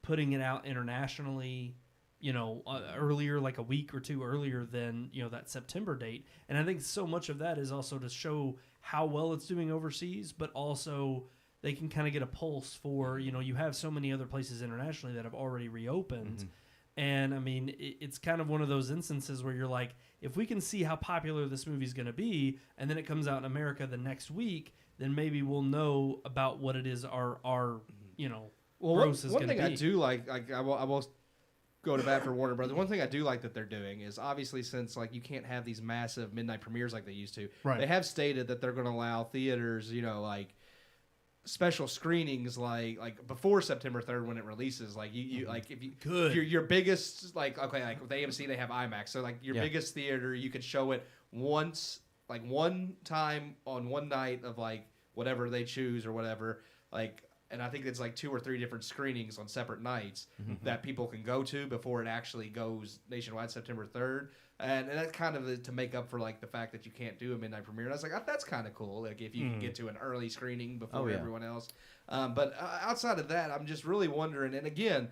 putting it out internationally, earlier, like a week or two earlier than, that September date. And I think so much of that is also to show how well it's doing overseas, but also they can kind of get a pulse for, you have so many other places internationally that have already reopened. And I mean, it's kind of one of those instances where you're like, if we can see how popular this movie's going to be, and then it comes out in America the next week, then maybe we'll know about what it is our gross is one going to thing be. I do like I will go to bat for Warner Brothers. One thing I do like that they're doing is, obviously, since like you can't have these massive midnight premieres like they used to, Right. they have stated that they're going to allow theaters, like special screenings like before September 3rd when it releases. Like you like if you Good. your biggest like with AMC they have IMAX, so like your biggest theater you could show it once, like one time on one night of like whatever they choose or whatever, like. And I think it's like 2 or 3 different screenings on separate nights that people can go to before it actually goes nationwide September 3rd. And that's kind of to make up for like the fact that you can't do a midnight premiere. And I was like, that's kind of cool. Like if you can get to an early screening before everyone else. But outside of that, I'm just really wondering. And again,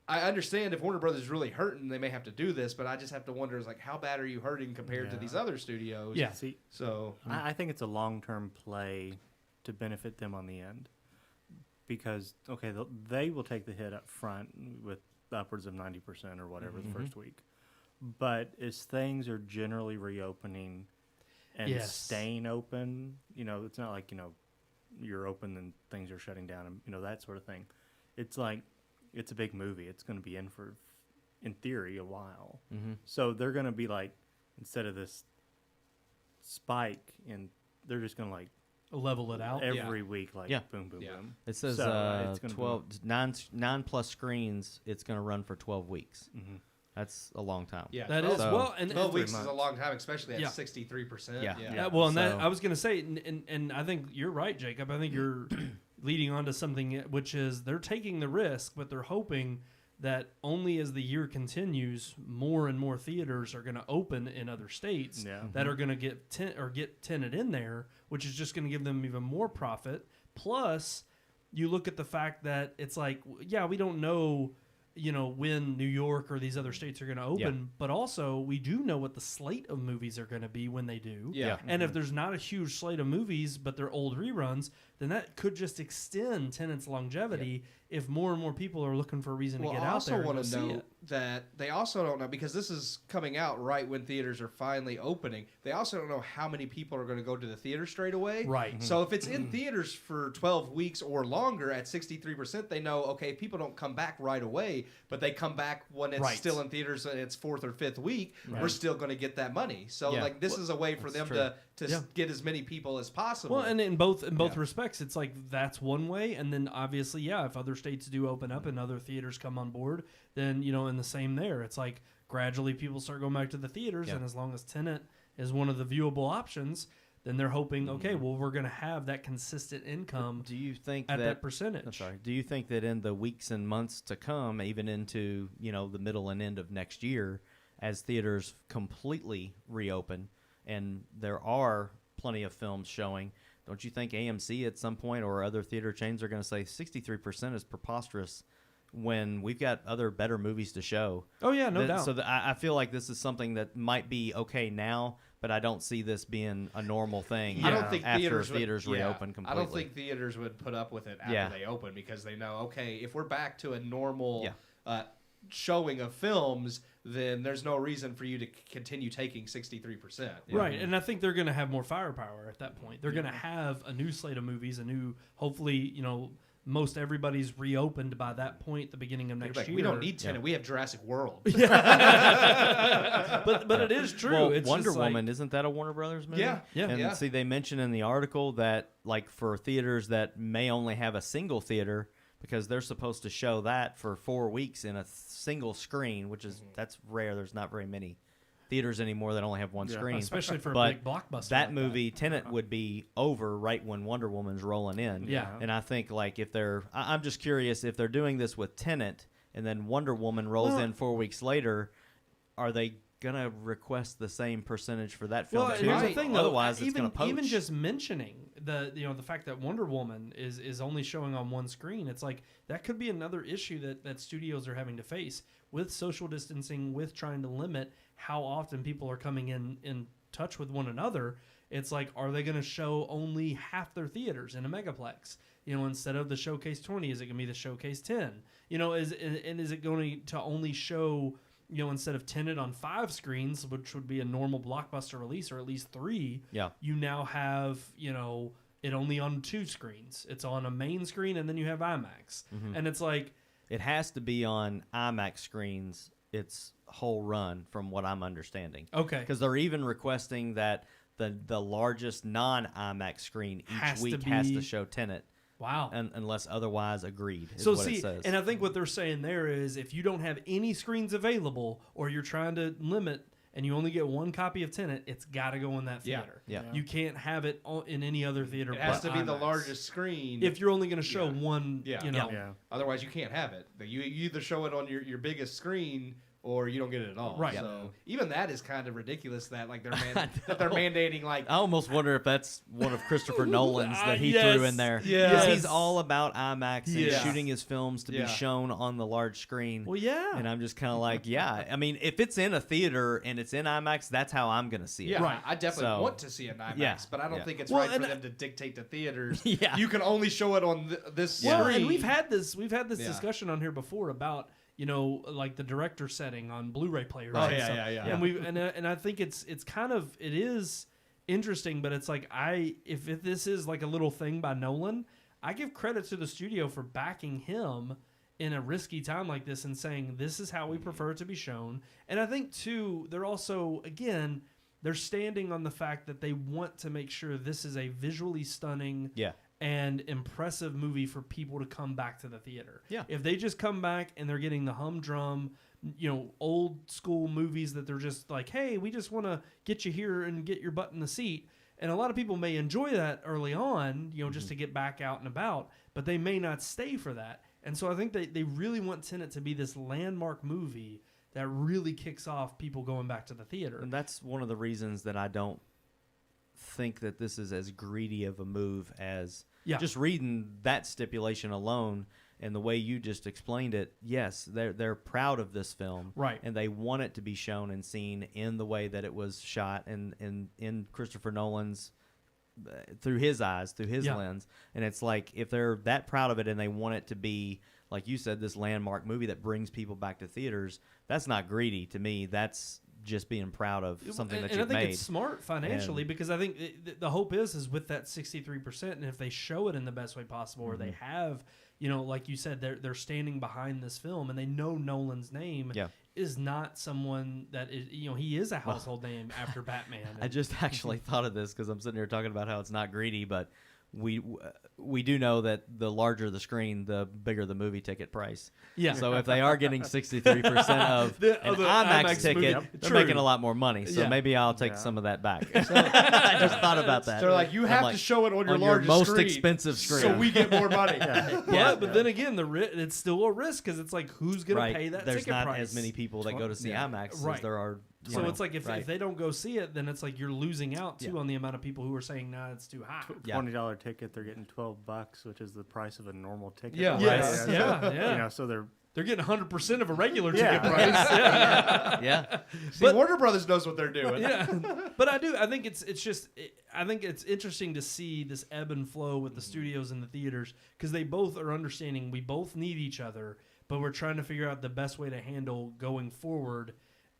I understand if Warner Brothers is really hurting, they may have to do this. But I just have to wonder, is like, how bad are you hurting compared to these other studios? Yeah. See, So I think it's a long-term play to benefit them on the end. Because, okay, they will take the hit up front with upwards of 90% or whatever the first week. But as things are generally reopening and staying open, it's not like, you're open and things are shutting down and, that sort of thing. It's like, it's a big movie. It's going to be in for, in theory, a while. So they're going to be like, instead of this spike, they're just going to like, level it out every week, like boom, boom, boom. It says So, it's gonna 9 plus screens. It's going to run for 12 weeks. That's a long time. yeah, That 12 is well, and 12 weeks is months. a well, especially at Yeah. 63%. Yeah. well, and So- that I was going to say, and I think you're right, Jacob. I think you're leading on to something, which is they're taking the risk, but they're hoping that only as the year continues, more and more theaters are going to open in other states that are going to get Tenet in there, which is just going to give them even more profit. Plus, you look at the fact that it's like, we don't know, when New York or these other states are going to open, but also we do know what the slate of movies are going to be when they do. Yeah. And if there's not a huge slate of movies, but they're old reruns, then that could just extend Tenet's longevity if more and more people are looking for a reason to get out there and go see it. That they also don't know, because this is coming out right when theaters are finally opening. They also don't know how many people are going to go to the theater straight away. Right. So if it's in theaters for 12 weeks or longer at 63%, they know, okay, people don't come back right away, but they come back when it's still in theaters and it's 4th or 5th week. We're still going to get that money. So like this is a way for them to get as many people as possible. Well, and in both respects, it's like that's one way, and then obviously, if other states do open up and other theaters come on board, then in the same there, it's like gradually people start going back to the theaters, and as long as Tenet is one of the viewable options, then they're hoping, okay, well, we're going to have that consistent income. Do you think at that percentage? I'm sorry. Do you think that in the weeks and months to come, even into the middle and end of next year, as theaters completely reopen, and there are plenty of films showing, don't you think AMC at some point or other theater chains are going to say 63% is preposterous when we've got other better movies to show? Oh, yeah, no doubt. So I feel like this is something that might be okay now, but I don't see this being a normal thing. I don't think after theaters reopen completely. I don't think theaters would put up with it after they open, because they know, okay, if we're back to a normal showing of films, then there's no reason for you to continue taking 63%. Right, and I think they're going to have more firepower at that point. They're going to have a new slate of movies, hopefully, most everybody's reopened by that point, the beginning of next year. We don't need Tenet. We have Jurassic World. But it is true. Well, it's Wonder Woman, isn't that a Warner Brothers movie? Yeah. And see, they mentioned in the article that, like, for theaters that may only have a single theater, because they're supposed to show that for 4 weeks in a single screen, which is that's rare. There's not very many theaters anymore that only have one screen, especially for but a big blockbuster. That movie, Tenet, would be over right when Wonder Woman's rolling in. Yeah, and I think, like, if I'm just curious if they're doing this with Tenet and then Wonder Woman rolls in 4 weeks later, are they gonna request the same percentage for that film too? Here's the thing, though. Otherwise, it's gonna poach. Even just mentioning the fact that Wonder Woman is only showing on one screen, it's like that could be another issue that studios are having to face with social distancing, with trying to limit how often people are coming in touch with one another. It's like, are they going to show only half their theaters in a megaplex? Instead of the Showcase 20, is it going to be the Showcase 10? Is it going to only show, instead of Tenet on 5 screens, which would be a normal blockbuster release, or at least 3, you now have, it only on 2 screens. It's on a main screen, and then you have IMAX. Mm-hmm. And it's like, it has to be on IMAX screens its whole run, from what I'm understanding. Okay. Because they're even requesting that the largest non-IMAX screen each week has to show Tenet. Wow. Unless otherwise agreed, is so what it says. And I think what they're saying there is, if you don't have any screens available, or you're trying to limit and you only get one copy of Tenet, it's got to go in that theater. Yeah. You can't have it in any other theater. It has to be IMAX. the largest screen. If you're only going to show one, Otherwise, you can't have it. You either show it on your biggest screen, or you don't get it at all. Right. So even that is kind of ridiculous that they're mandating, like. I almost wonder if that's one of Christopher Nolan's that he threw in there. Yes. Because he's all about IMAX and shooting his films to be shown on the large screen. Well, yeah. And I'm just kind of like, I mean, if it's in a theater and it's in IMAX, that's how I'm going to see it. Yeah, right. I definitely want to see an IMAX, but I don't think it's right for them to dictate to theaters. You can only show it on this screen. And we've had this discussion on here before about, like the director setting on Blu-ray players. Oh, yeah. And I think it is interesting, but it's like, if this is like a little thing by Nolan, I give credit to the studio for backing him in a risky time like this and saying, this is how we prefer it to be shown. And I think too, they're also, again, they're standing on the fact that they want to make sure this is a visually stunning and impressive movie for people to come back to the theater. Yeah. If they just come back and they're getting the humdrum, old school movies that they're just like, hey, we just want to get you here and get your butt in the seat. And a lot of people may enjoy that early on, just to get back out and about, but they may not stay for that. And so I think they really want Tenet to be this landmark movie that really kicks off people going back to the theater. And that's one of the reasons that I don't think that this is as greedy of a move as just reading that stipulation alone and the way you just explained it. Yes, they're proud of this film, right? And they want it to be shown and seen in the way that it was shot and in Christopher Nolan's through his eyes, through his lens. And it's like, if they're that proud of it and they want it to be, like you said, this landmark movie that brings people back to theaters, that's not greedy to me. That's just being proud of something that you've made. And I think it's smart financially, because I think the hope is with that 63%, and if they show it in the best way possible, or they have, like you said, they're standing behind this film, and they know Nolan's name is not someone that is, he is a household name after Batman. I just actually thought of this because I'm sitting here talking about how it's not greedy, but we do know that the larger the screen, the bigger the movie ticket price. Yeah. So if they are getting 63% of The an IMAX IMAX ticket, movie. they're True. making a lot more money. So Yeah. maybe I'll take some of that back. I just thought about that. They're like, you I'm have like, to show it on your on largest most screen, expensive screen. so we get more money. But then again, it's still a risk because it's like, who's going right. to pay that There's ticket not price? as many people that go to see IMAX Right. as there are. So it's like if they don't go see it, then it's like you're losing out too Yeah. on the amount of people who are saying, "Nah, it's too high." $20 ticket, they're getting $12, which is the price of a normal ticket. Yeah. Yes. Right? Yeah. You know, so they're Getting 100% of a regular Yeah. ticket price. Yeah. yeah. See, Warner Brothers knows what they're doing. Yeah. But I think I think it's interesting to see this ebb and flow with the studios and the theaters because they both are understanding we both need each other, but we're trying to figure out the best way to handle going forward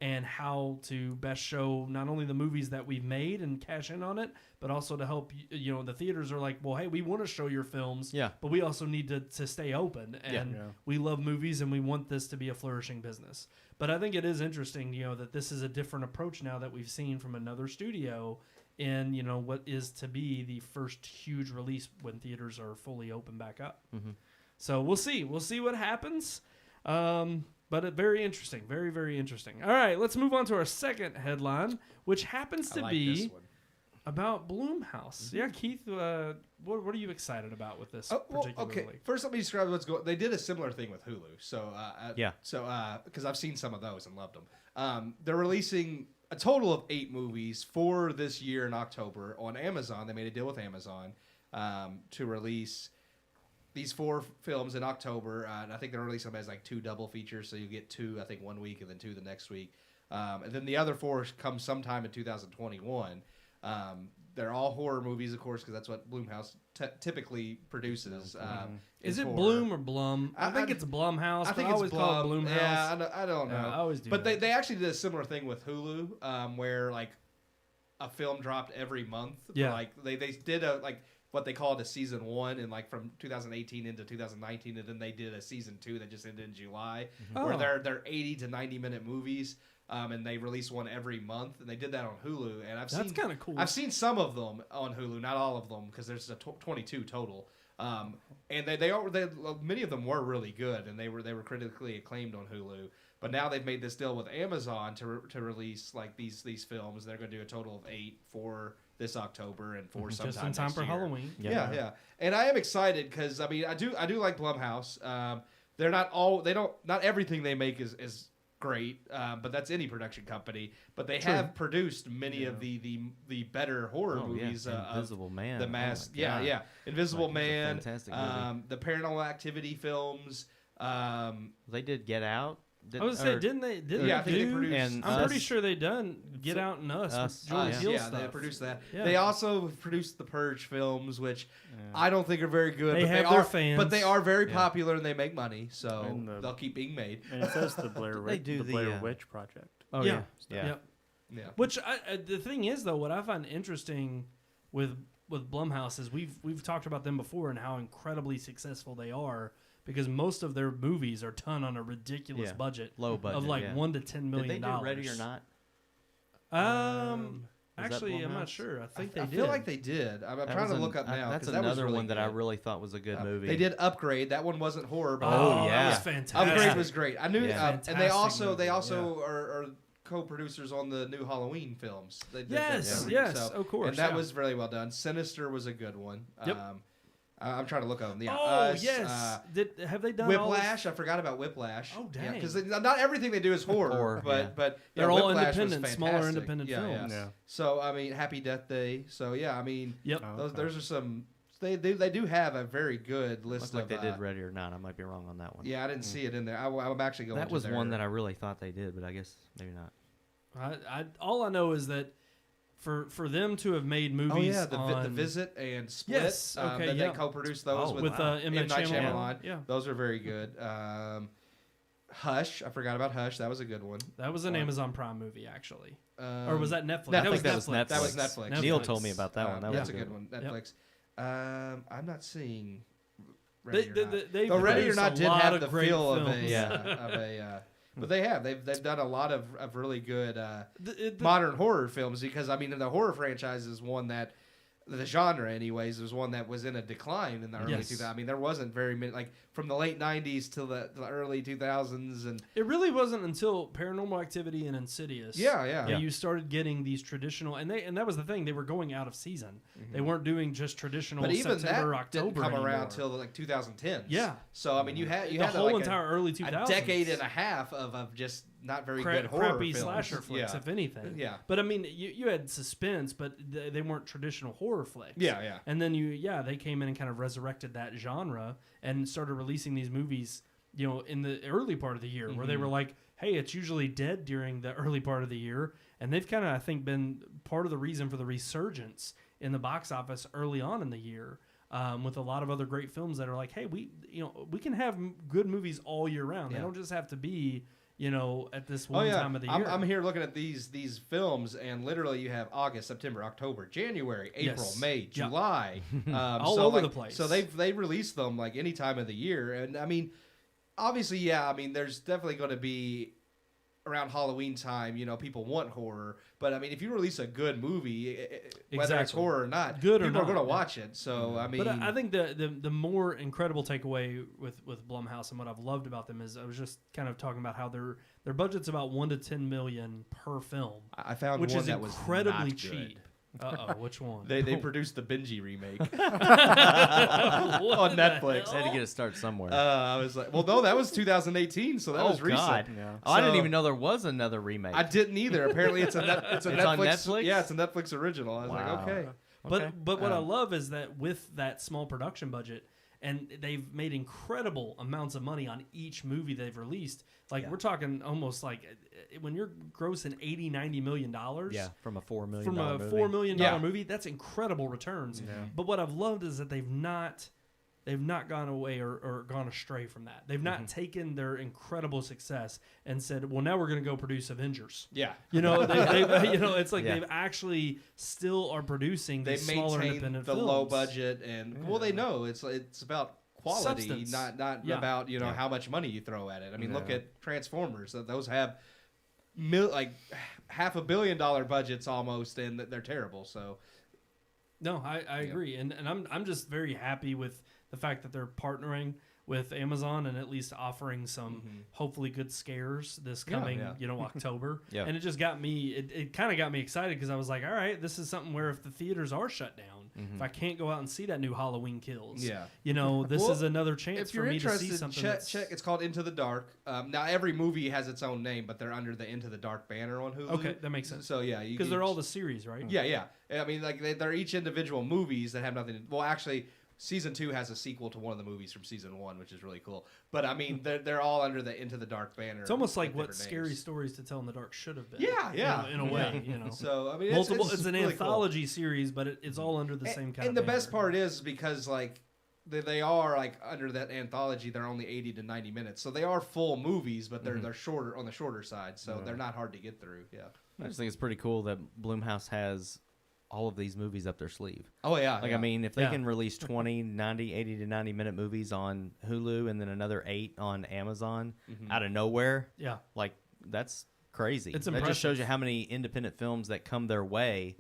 and how to best show not only the movies that we've made and cash in on it, but also to help, the theaters are like, well, hey, we want to show your films, but we also need to stay open. And we love movies and we want this to be a flourishing business. But I think it is interesting, that this is a different approach now that we've seen from another studio in, what is to be the first huge release when theaters are fully open back up. Mm-hmm. So we'll see. We'll see what happens. But very interesting. Very, very interesting. All right, let's move on to our second headline, which happens to be about Blumhouse. Yeah, Keith, what are you excited about with this particularly? Okay. First, let me describe what's going on. They did a similar thing with Hulu. So, because I've seen some of those and loved them. They're releasing a total of 8 movies for this year in October on Amazon. They made a deal with Amazon to release these 4 films in October, and I think they're releasing them as like 2 double features, so you get 2, I think, 1 week and then 2 the next week. And then the other 4 come sometime in 2021. They're all horror movies, of course, because that's what Blumhouse typically produces. Is it horror. Bloom or Blum? I think it's Blumhouse. I think I it's always call it Blumhouse. Yeah, I don't know. I always do. But that. they actually did a similar thing with Hulu, where like a film dropped every month. Yeah. Like they did a what they called a season 1 and like from 2018 into 2019, and then they did a season 2 that just ended in July, where they're 80 to 90 minute movies. And they release one every month, and they did that on Hulu. And that's kind of cool. I've seen some of them on Hulu, not all of them, because there's 22 total. And they many of them were really good, and they were critically acclaimed on Hulu. But now they've made this deal with Amazon to release like these films. They're going to do a total of 8 for this October and 4 sometime just in time next for year. Halloween. Yeah. And I am excited because I mean I do like Blumhouse. They're not everything they make is great, but that's any production company. But they have produced many of the better horror movies. Invisible Man, The Mask, oh Invisible Man, fantastic movie. the Paranormal Activity films. They did Get Out. I was say, didn't they? I think they produced. And I'm pretty sure they done Get Out and Us. With Jordan Peele stuff. They produced that. Yeah. They also produced the Purge films, which I don't think are very good. They but have they their are, fans. but they are very popular and they make money, so they'll keep being made. And it says the Blair Witch Project. Oh yeah. Yeah. Which the thing is, though, what I find interesting with Blumhouse is we've talked about them before and how incredibly successful they are. Because most of their movies are done on a ridiculous budget, low budget, of like $1 to $10 million. Did they do Ready or Not? Actually, I'm not sure. I think they did. I feel like they did. I'm trying to look up now. That's that was another really one that good. I really thought was a good movie. They did Upgrade. That one wasn't horror, but that was fantastic. Upgrade was great. I knew, and they also movie, are co-producers on the new Halloween films. They did yes, so, of course. And that was really well done. Sinister was a good one. Yep. I'm trying to look at them. Yeah. Oh, yes. Have they done Whiplash? I forgot about Whiplash. Oh, dang. Because not everything they do is horror, but they're all Whiplash was independent, smaller fantastic. independent films. Yeah. So I mean, Happy Death Day. So yeah, I mean, those are some. They do have a very good list. Looks like they did Ready or Not. I might be wrong on that one. Yeah, I didn't see it in there. I'm actually going. That was one that I really thought they did, but I guess maybe not. All I know is that for them to have made movies the Visit and Split. Yes, okay, they co-produced those with M. Night Shyamalan. Yeah, those are very good. Hush, I forgot about Hush. That was a good one. That was an Amazon Prime movie, actually. Or was that Netflix? Netflix. That was Netflix. That was Netflix. Neil told me about that one. That's a good one. Netflix. I'm not seeing Ready or Not. Ready or Not did have the feel of films. a but they've done a lot of really good modern horror films, because I mean the horror franchise is one that the genre, anyways, was one that was in a decline in the early 2000s. I mean, there wasn't very many, like from the late 90s till the early 2000s, and it really wasn't until Paranormal Activity and Insidious, that you started getting these traditional, and that was the thing, they were going out of season. They weren't doing just traditional. But even September, that October didn't come anymore. around till like 2010s. Yeah. So I mean, you had the whole like entire early 2000s, a decade and a half of just not very good horror crappy films. slasher flicks, if anything. Yeah. But I mean, you had suspense, but they weren't traditional horror flicks. Yeah. And then they came in and kind of resurrected that genre and started releasing these movies, in the early part of the year, where they were like, hey, it's usually dead during the early part of the year, and they've kind of, I think, been part of the reason for the resurgence in the box office early on in the year. With a lot of other great films that are like, hey, we can have good movies all year round. They don't just have to be at this one time of the year. I'm here looking at these films, and literally you have August, September, October, January, April, May, July, all over the place. So they release them like any time of the year, and I mean, obviously, there's definitely going to be around Halloween time, people want horror, but I mean, if you release a good movie, whether it's horror or not, people are going to watch it. So I mean, but I think the more incredible takeaway with Blumhouse and what I've loved about them is I was just kind of talking about how their budget's about $1 to $10 million per film. I found which one is that was incredibly not cheap. good. Which one? They produced the Benji remake on Netflix. Had to get it started somewhere. I was like, well, no, that was 2018, so that was recent. God. Yeah. Oh, I didn't even know there was another remake. I didn't either. Apparently, it's Netflix. On Netflix. Yeah, it's a Netflix original. I was like, okay. But what I love is that with that small production budget, and they've made incredible amounts of money on each movie they've released. Like we're talking almost like when you're grossing $80-90 million. Yeah, from a $4 million $4 million movie, that's incredible returns. Yeah. But what I've loved is that they've not gone away or gone astray from that. They've not taken their incredible success and said, well, now we're going to go produce Avengers. Yeah. It's like they've actually still are producing these smaller independent films. They maintain the low budget, and they know it's about quality, substance. not about how much money you throw at it. I mean, look at Transformers. Those have like $500 million budgets almost, and they're terrible. So no, I agree, and I'm just very happy with the fact that they're partnering with Amazon and at least offering some hopefully good scares this coming October. And it just got me, it kind of got me excited because I was like, all right, this is something where if the theaters are shut down, if I can't go out and see that new Halloween Kills, this is another chance for me to see something. Check. It's called Into the Dark. Now every movie has its own name, but they're under the Into the Dark banner on Hulu. Okay, that makes sense. So because they're all the series, right? Yeah. I mean, like they're each individual movies that have nothing. Well, actually, Season 2 has a sequel to one of the movies from Season 1, which is really cool. But I mean, they're all under the Into the Dark banner. It's almost like what Scary Stories to Tell in the Dark should have been. Yeah. In a way, So I mean, it's an really anthology series, but it's all under the same kind. And the best part is because like they are like under that anthology, they're only 80 to 90 minutes, so they are full movies, but they're shorter on the shorter side, so they're not hard to get through. Yeah, I just think it's pretty cool that Blumhouse has all of these movies up their sleeve. Oh, yeah. Like, I mean, if they can release 80 to 90 minute movies on Hulu and then another 8 on Amazon out of nowhere, like, that's crazy. It's that impressive. just shows you how many independent films that come their way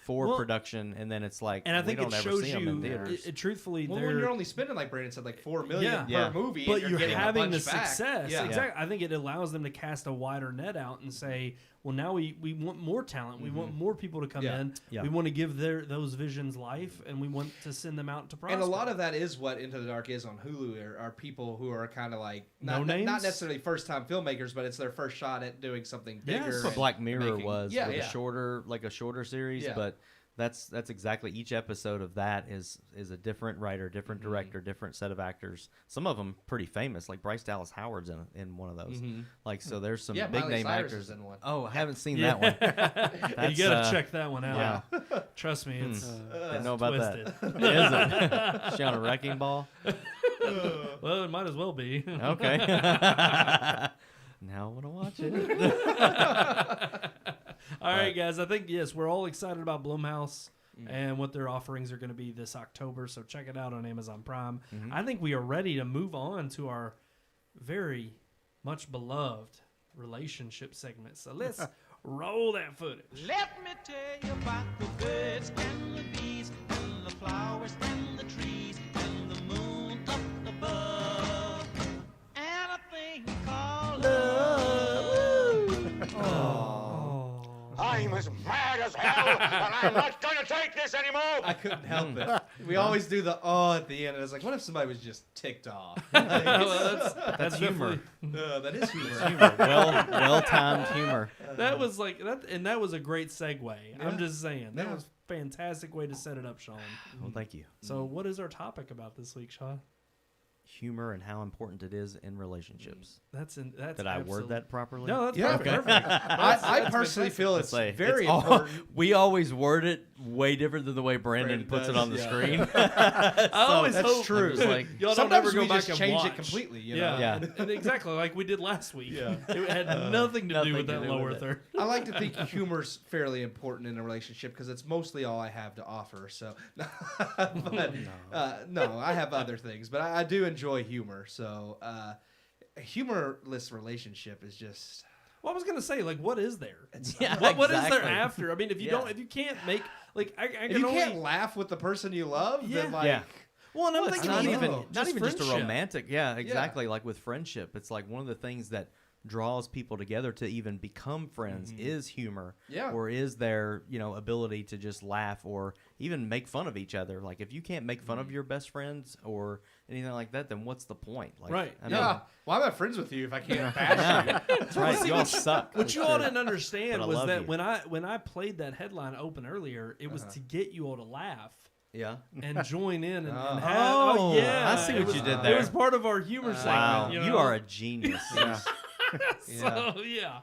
for production, and then it's like, and I think we don't it ever shows see them in theaters. truthfully, when you're only spending, like Brandon said, like $4 million per movie, but and you're getting having the back. success. Yeah. Exactly. I think it allows them to cast a wider net out and say, well, now we want more talent. We want more people to come in. Yeah. We want to give those visions life, and we want to send them out to prosper. And a lot of that is what Into the Dark is on Hulu, are people who are kind of like, not necessarily first-time filmmakers, but it's their first shot at doing something bigger. That's what Black Mirror was with a shorter series, but that's exactly, each episode of that is a different writer, different director, different set of actors. Some of them pretty famous, like Bryce Dallas Howard's in one of those. Like, so there's some big Miley name Cyrus actors. is in one. Oh, I haven't seen that one. You gotta check that one out. Yeah. Trust me, it's didn't know about twisted. That. Is it? She on a wrecking ball? Well, it might as well be. Okay. Now I want to watch it. All right, guys. I think, yes, we're all excited about Blumhouse and what their offerings are going to be this October. So check it out on Amazon Prime. I think we are ready to move on to our very much beloved relationship segment. So let's Roll that footage. Let me tell you about the birds and the bees and the flowers and the trees and the moon up above and a thing called love. I'm as mad as hell, and I'm not going to take this anymore. I couldn't help it. We always do the at the end, and it's like, what if somebody was just ticked off? Well, that's humor. That is humor. Well-timed humor. That was like that, and that was a great segue. Yeah. I'm just saying that Yeah. was a fantastic way to set it up, Sean. Well, thank you. So, what is our topic about this week, Sean? Humor and how important it is in relationships. That's Did I word absolute- that properly? No, that's Yeah, perfect. I personally feel it's Say, very it's all- important. we always word it way different than the way Brandon Brandon puts it does, on the yeah. screen. I always That's hope true. I'm just like, y'all don't Sometimes ever go we back just and change watch. it completely. You know? Yeah, Yeah. And exactly like we did last week. Yeah. It had nothing to Nothing do with to that do lower with it. third. I like to think humor's fairly important in a relationship because it's mostly all I have to offer. So, but, no, I have other things, but I do enjoy humor. So, a humorless relationship is just. Well, I was gonna say, like, what is there? Yeah, what is there exactly. after? I mean, if you Yeah. don't, if you can't make, like, I If can you only. can't laugh with the person you love, then Yeah. like. Yeah. Well, no, Well, it's it's not not even even not even just a friendship. romantic. Yeah, exactly. Like with friendship, it's like one of the things that draws people together to even become friends is humor. Yeah. Or is their ability to just laugh or even make fun of each other. Like if you can't make fun of your best friends or anything like that, then what's the point? Like, Right. I mean, Yeah. Well, I'm not friends with you if I can't bash you. that's right. You all suck. What you all didn't understand But I was love that you. when I played that headline open earlier, it was to get you all to laugh Yeah. and join in and Oh. have. Oh, yeah, I see it what was- you did It there. was part of our humor segment. Wow, you you know? are a genius. Yeah. So yeah.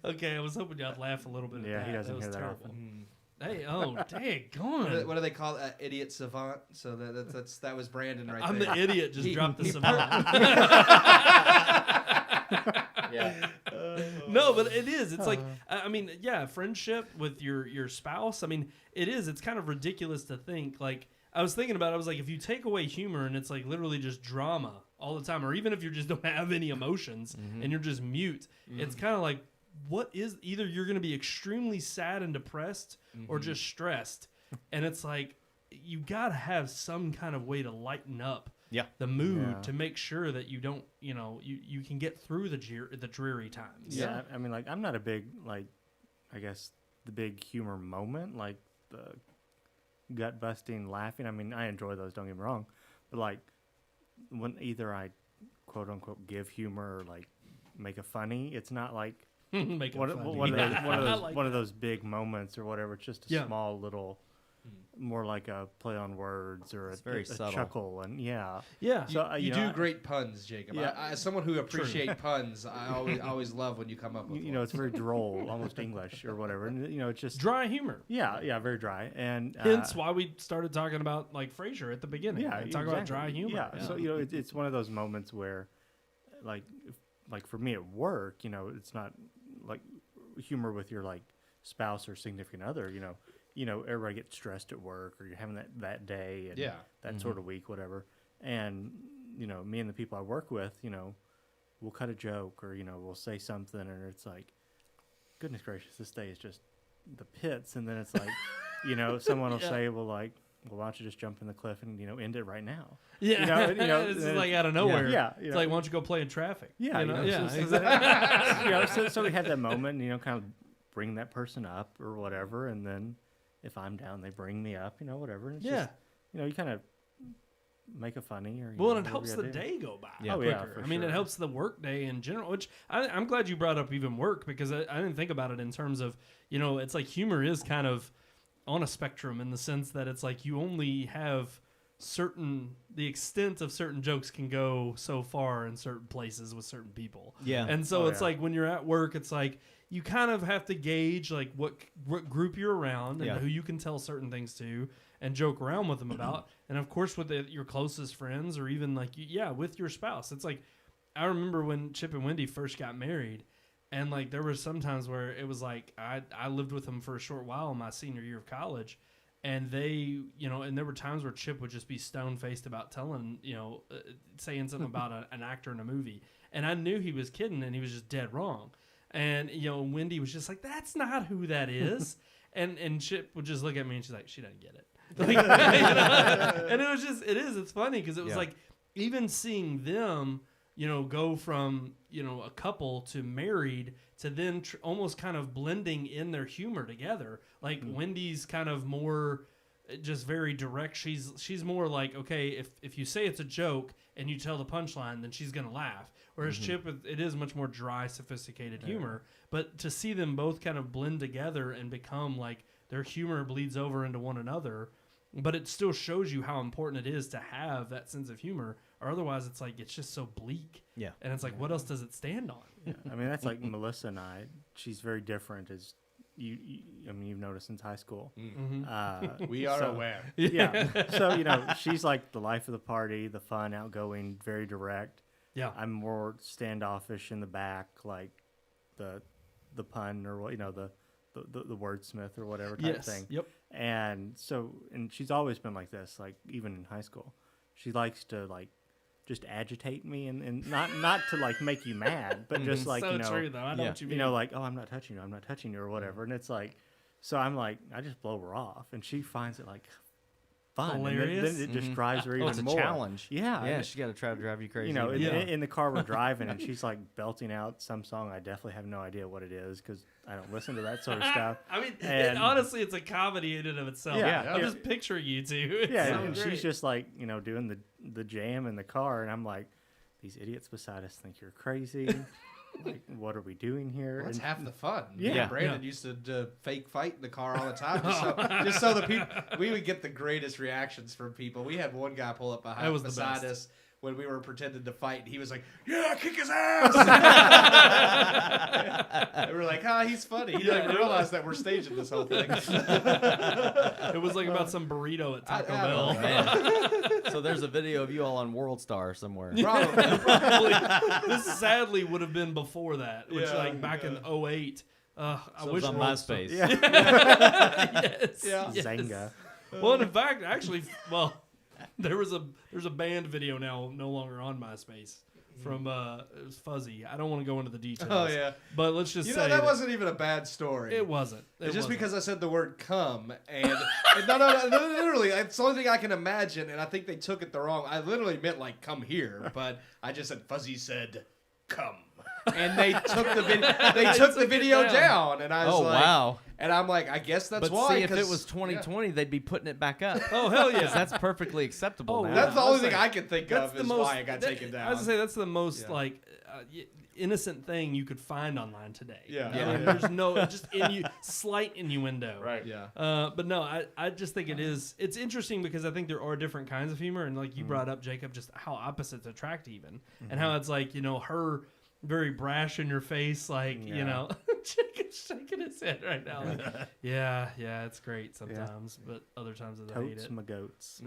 Okay, I was hoping y'all'd laugh a little bit. Yeah, at he that. doesn't That was hear that terrible. often. Hey, oh, dang, What do they call it? Idiot savant? So that was Brandon right I'm there. the idiot. Just He- dropped the he- savant. Yeah. No, but it is. It's like I mean, yeah, friendship with your spouse. I mean, it is. It's kind of ridiculous to think. Like I was thinking about it. I was like, if you take away humor and it's like literally just drama all the time, or even if you just don't have any emotions and you're just mute, it's kind of like what is either you're going to be extremely sad and depressed or just stressed, and it's like you got to have some kind of way to lighten up Yeah. the mood Yeah. to make sure that you don't, you can get through the dreary times. Yeah, I mean, like, I'm not a big, like, I guess the big humor moment, like the gut busting laughing. I mean, I enjoy those, don't get me wrong. But, like, when either I quote unquote give humor or, like, make a funny, it's not like Make it one, funny. one, of those, Yeah. one, of I those, like one of those big moments or whatever. It's just a Yeah. small little, more like a play on words or It's a, very a subtle. chuckle. And yeah. Yeah. So, You know, do I- great puns, Jacob. Yeah. As someone who appreciates puns, I always love when you come up with you know, it's very droll, almost English or whatever. And, you know, it's just, Dry humor. yeah, very dry. And Hence why we started talking about like Frasier at the beginning. yeah, and talk about dry humor. Yeah. So, you know, it's one of those moments where, like for me at work, you know, it's not like humor with your like spouse or significant other. You know, everybody gets stressed at work, or you're having that day and Yeah. that sort of week, whatever. And you know, me and the people I work with, you know, we'll cut a joke or you know we'll say something, and it's like, goodness gracious, this day is just the pits. And then it's like, you know, someone will say, well, like, well, why don't you just jump in the cliff and you know end it right now? Yeah. You know, It's and like out of nowhere. Yeah, It's like, why don't you go play in traffic? Yeah, You know? you know, Yeah. so- Exactly. you know, so we had that moment, you know, kind of bring that person up or whatever, and then if I'm down, they bring me up, you know, whatever. And it's Yeah. just, you know, you kind of make a funny or. You Well, know, and it whatever helps you the gotta do. day go by Yeah. Oh, quicker. yeah, for I mean, it sure. helps the work day in general, which I'm glad you brought up even work because I didn't think about it in terms of, you know, it's like humor is kind of on a spectrum in the sense that it's like you only have the extent of certain jokes can go so far in certain places with certain people. Yeah. And so Oh, it's yeah. like when you're at work, it's like you kind of have to gauge like what group you're around and Yeah. who you can tell certain things to and joke around with them about. And of course, with your closest friends or even like, with your spouse. It's like, I remember when Chip and Wendy first got married, and like there were some times where it was like I lived with them for a short while in my senior year of college. And they, you know, and there were times where Chip would just be stone-faced about telling, you know, saying something about an actor in a movie. And I knew he was kidding and he was just dead wrong. And Wendy was just like, that's not who that is. and Chip would just look at me and she's like, she doesn't get it. Like, and it's funny because it was like, even seeing them, go from, a couple to married to then almost kind of blending in their humor together. Like Wendy's kind of more just very direct. She's more like, okay, if you say it's a joke and you tell the punchline, then she's going to laugh. Whereas Chip, it is much more dry, sophisticated humor. But to see them both kind of blend together and become like their humor bleeds over into one another, but it still shows you how important it is to have that sense of humor, or otherwise it's like it's just so bleak. Yeah. And it's like, what else does it stand on? Yeah. I mean, that's like Melissa and I. She's very different as you've noticed since high school. We are aware. Yeah. So, she's like the life of the party, the fun, outgoing, very direct. Yeah. I'm more standoffish in the back, like the pun or the wordsmith or whatever type thing. Yep. And she's always been like this, like even in high school. She likes to like just agitate me and not to like make you mad, but just like, so true though. I know what you mean. Like, oh, I'm not touching you or whatever. And it's like, so I'm like, I just blow her off and she finds it like fun. Hilarious. And then it just drives her even it's a more. challenge. Yeah. Yeah, she got to try to drive you crazy. In the car we're driving and she's like belting out some song. I definitely have no idea what it is because I don't listen to that sort of stuff. I mean, honestly, it's a comedy in and of itself. Yeah. I'm just picturing you two. It's yeah, so and great. she's just like, doing the jam in the car and I'm like, these idiots beside us think you're crazy. Like, what are we doing here? Well, that's half the fun. Yeah. Brandon used to fake fight in the car all the time, just so the people we would get the greatest reactions from people. We had one guy pull up beside us when we were pretending to fight, and he was like, "Yeah, kick his ass!" And we were like, he's funny. He didn't realize that we're staging this whole thing. It was like about some burrito at Taco Bell. Man. So there's a video of you all on World Star somewhere. Probably. This sadly would have been before that, which back in 2008. I wish on MySpace. Yes. Zanga. Well, in fact, actually, there's a band video now no longer on MySpace from it was Fuzzy. I don't want to go into the details. Oh yeah, but let's just say that wasn't even a bad story. It wasn't. It's just because I said the word "come" and no, literally, it's the only thing I can imagine, and I think they took it the wrong. I literally meant like "come here," but I just said Fuzzy said "come." And they took the video down, and I was like, wow. And I'm like, I guess that's but why. See, if it was 2020, they'd be putting it back up. Oh hell yeah, that's perfectly acceptable. Now. That's the only thing I can think of is why it got taken down. I was gonna say that's the most innocent thing you could find online today. Yeah. I mean, there's no just slight innuendo. Right. Yeah. But no, I just think it's interesting because I think there are different kinds of humor, and like you brought up, Jacob, just how opposites attract even, and how it's like her very brash in your face, like Jacob's shaking his head right now. Like, yeah, it's great sometimes, but other times I hate it. My goats.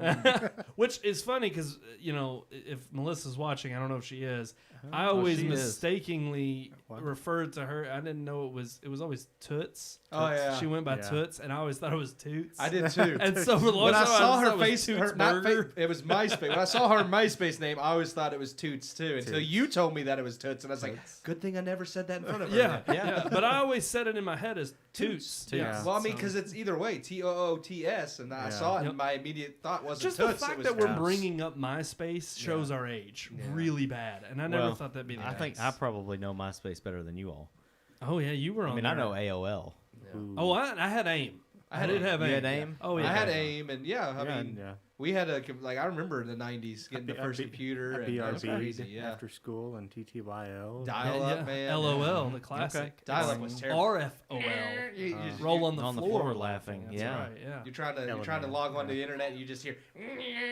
Which is funny because if Melissa's watching, I don't know if she is. I always mistakenly referred to her. I didn't know it was always Toots. Oh yeah, she went by Toots, and I always thought it was Toots. I did too. And so for the when I longest saw time, her face, it was MySpace. When I saw her MySpace name, I always thought it was Toots too. Until you told me that it was Toots, and I was like, good thing I never said that in front of her. Yeah. But I always said it in my head as Toots. Yeah. Well, I mean, because it's either way, Toots, and I saw it, and my immediate thought wasn't just Toots. The fact that we're bringing up MySpace shows our age really bad, and I never thought that'd be the case. I think I probably know MySpace better than you all. Oh yeah, you were on. I mean, there. I know AOL. Yeah. Oh, I had AIM. I did have AIM. You had AIM? Oh yeah, I had AIM, and we had I remember in the '90s getting the first computer, and that was crazy. After school and TTYL. Dial-up, man. LOL, the classic. Okay. Dial-up was terrible. RFOL. Roll on the floor laughing. That's right, yeah. You're trying to log onto the internet, and you just hear the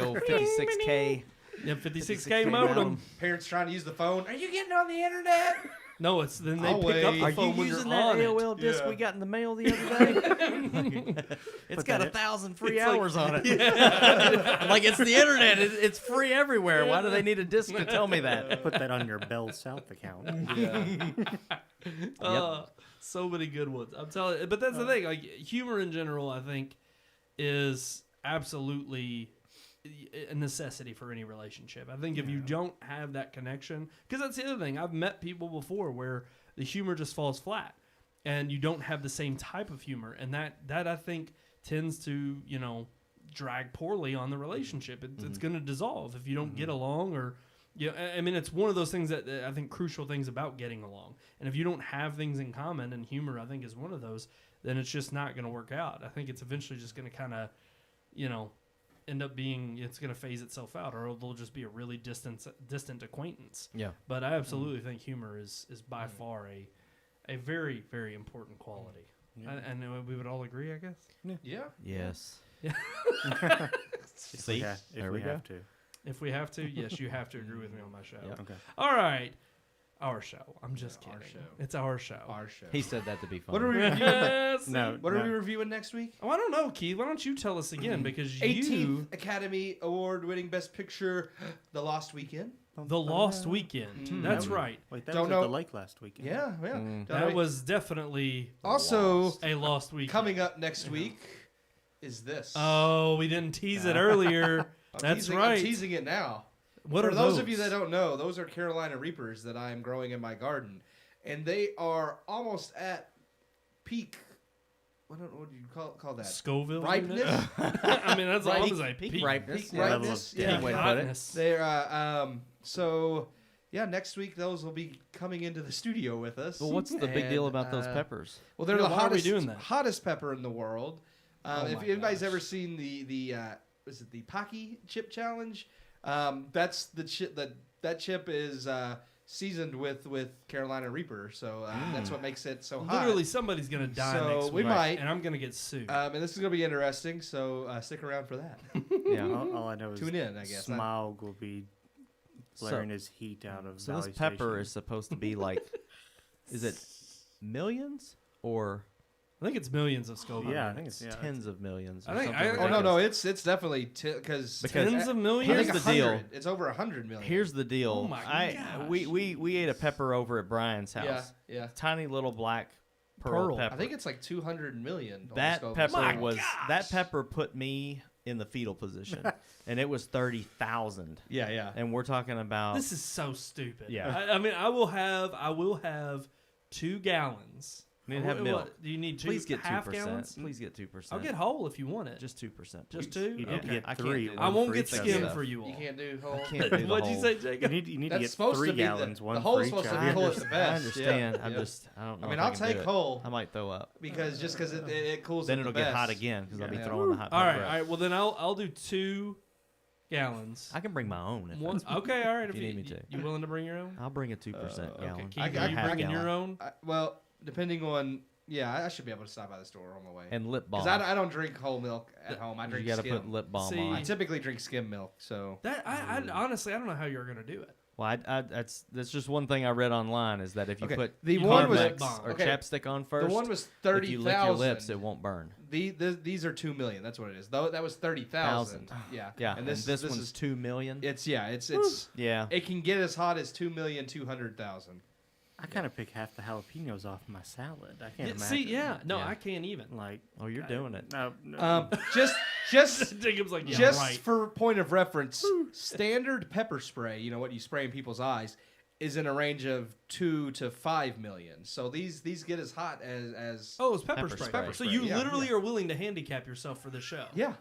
old 56K. Yeah, 56K modem. Parents trying to use the phone. Are you getting on the internet? No, it's then they pick up the Are phone you when using you're that on AOL disc we got in the mail the other day? It's got 1,000 free hours on it. Yeah. Like it's the internet. It's free everywhere. Why do they need a disc to tell me that? Put that on your Bell South account. So many good ones. I'm telling you. But that's the thing. Like humor in general, I think, is absolutely a necessity for any relationship. I think if you don't have that connection, because that's the other thing. I've met people before where the humor just falls flat, and you don't have the same type of humor, and that I think tends to drag poorly on the relationship. It's going to dissolve if you don't get along, or I mean, it's one of those things that I think crucial things about getting along. And if you don't have things in common, and humor I think is one of those, then it's just not going to work out. I think it's eventually just going to kind of end up being, it's going to phase itself out, or it'll just be a really distant acquaintance. Yeah. But I absolutely think humor is by far a very, very important quality. Yeah. And we would all agree, I guess. Yeah. Yes. Yeah. See, if we have to. If we have to, yes, you have to agree with me on my show. Yep. Okay. All right. Our show. I'm just kidding. Our show. It's our show. Our show. He said that to be funny. What are we reviewing? Yes. What are we reviewing next week? Oh, I don't know, Keith. Why don't you tell us again? Because 18th Academy Award-winning Best Picture, The Lost Weekend. The Lost Weekend. That's right. Wait, that was at the lake last weekend. Yeah. That was definitely also a lost weekend. Coming up next week is this. Oh, we didn't tease it earlier. That's right. I'm teasing it now. What For are those of you that don't know, those are Carolina Reapers that I am growing in my garden, and they are almost at peak. I don't know what you call that. Scoville ripeness. I mean, that's all I'm saying. Peak ripeness. Peak ripeness. Yeah. Way to put it. They're so yeah. Next week those will be coming into the studio with us. Well, what's the big deal about those peppers? Well, they're Yeah, the why are we hottest, doing that? hottest pepper in the world. If my anybody's gosh. ever seen the is it the Pocky chip challenge? That's the chip that chip is seasoned with Carolina Reaper, so that's what makes it so hot. Literally, somebody's gonna die So next week, we might, and I'm gonna get sued. and this is gonna be interesting. So stick around for that. Yeah, all I know is Tune in, I guess. Smaug will be blaring his heat out of So Valley this pepper Station. is supposed to be like, is it millions or I think it's millions of Scoville. Yeah, I think it's tens of millions? Or I think- something I- Oh no, ridiculous? it's definitely because Tens of I millions. think Here's the deal. 100. It's over 100 million. Here's the deal. Oh my gosh. We ate a pepper over at Brian's house. Yeah. Tiny little black pearl pepper. I think it's like 200 million. on that Scoville. pepper My that pepper put me in the fetal position, and it was 30,000. Yeah. And we're talking about This is so stupid. Yeah. I mean, I will have 2 gallons. We need to have milk. What, do you need 2 Please get half 2%. gallons? Please get 2%. I'll get whole if you want it. just 2%. Just 2? You need Okay. to get I can't 3. do that. I won't get skim skim stuff. for you all. You can't do whole. Can't do the What'd you whole. say, Jacob? You need That's to get supposed 3 to be gallons, one the for hole's each supposed to of be you. whole at the best. I understand. Yeah. I don't know. I mean, if I'll can do take it. whole I might throw up. because it cools. Then it it'll the get best. hot again because I'll be Yeah. throwing the hot. All right, breath. all right. Well, then I'll do 2 gallons. I can bring my own. If One, that's- okay, all right. if you need me to. You willing to bring your own? I'll bring a 2% Okay, gallon. Keith, I are you half bringing your gallon. own? Well, depending on I should be able to stop by the store on the way. And lip balm. Because I don't drink whole milk at home. I drink you got to skim. put lip balm See, I on. typically drink skim milk. So That I honestly I don't know how you're gonna do it. Well, that's just one thing I read online is that if you Okay, put the one was- Carmex or okay, chapstick on first, the one was if you lick your 30,000. lips, it won't burn. These are 2 million. That's what it is. Though that was 30,000. Yeah. Yeah, And this one's is 2 million. it's Yeah. it can get as hot as 2,200,000. I kind of pick half the jalapenos off my salad. I can't imagine. See, yeah, no, Yeah. I can't even. Like, Oh, you're doing it. no, Just Jacob's like, yeah, just right. for point of reference, standard pepper spray, you know what you spray in people's eyes, is in a range of 2 to 5 million. So these get as hot as Oh, it's pepper Pepper spray. spray. So you Yeah, literally are willing to handicap yourself for the show. yeah.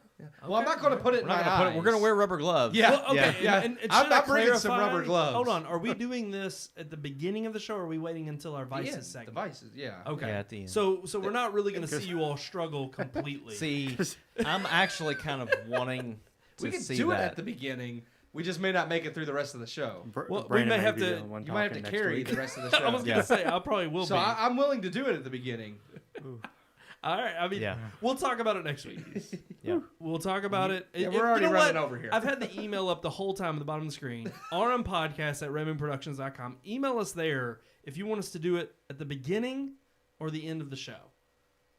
Well, I'm not going to put it in We're, not my gonna put it- eyes. we're gonna wear rubber gloves. Yeah. Well, okay, Yeah. and should I'm I bringing some clarify- rubber gloves. Hold on, are we doing this at the beginning of the show, or are we waiting until our The Vices end, segment? the vices, yeah. Okay, Yeah, at the end. so we're not really going to see you all struggle completely. See, I'm actually kind of wanting to We can see do that. it at the beginning. We just may not make it through the rest of the show. Well, we Brandon may have be to- the one You might have to talking next carry week. the rest of the show. I was going to say I probably will So be. I'm willing to do it at the beginning. All right, I mean, Yeah. we'll talk about it next week. Yeah. We'll talk about it. Yeah, If- we're already you know running what? over here. I've had the email up the whole time at the bottom of the screen. RMPodcast@redmoonproductions.com. Email us there if you want us to do it at the beginning or the end of the show.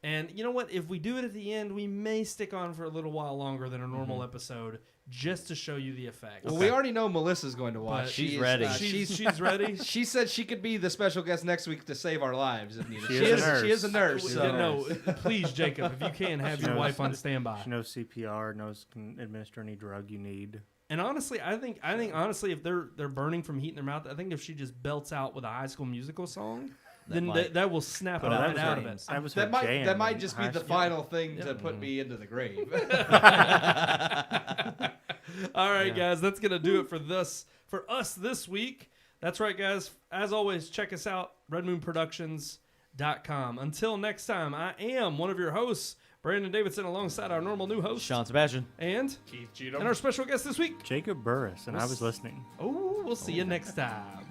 And you know what? If we do it at the end, we may stick on for a little while longer than a normal episode just to show you the effects. Well, we already know Melissa's going to watch. But she's ready. She's ready. She said she could be the special guest next week to save our lives if needed. She is a nurse. She is a nurse. So. No, please, Jacob, if you can, have your wife on standby. She knows CPR, can administer any drug you need. And honestly, I think honestly, if they're burning from heat in their mouth, I think if she just belts out with a High School Musical song, then that will snap it right out of it. That might just be the final thing to put me into the grave. All right, guys, that's gonna do it for us this week. That's right, guys. As always, check us out, redmoonproductions.com. Until next time, I am one of your hosts, Brandon Davidson, alongside our normal new host, Sean Sebastian. And Keith Cheatham. And our special guest this week, Jacob Burris, and I was listening. Oh, we'll see you next time.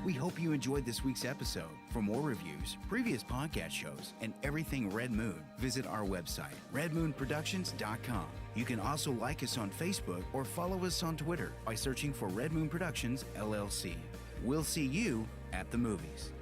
We hope you enjoyed this week's episode. For more reviews, previous podcast shows, and everything Red Moon, visit our website, redmoonproductions.com. You can also like us on Facebook or follow us on Twitter by searching for Red Moon Productions, LLC. We'll see you at the movies.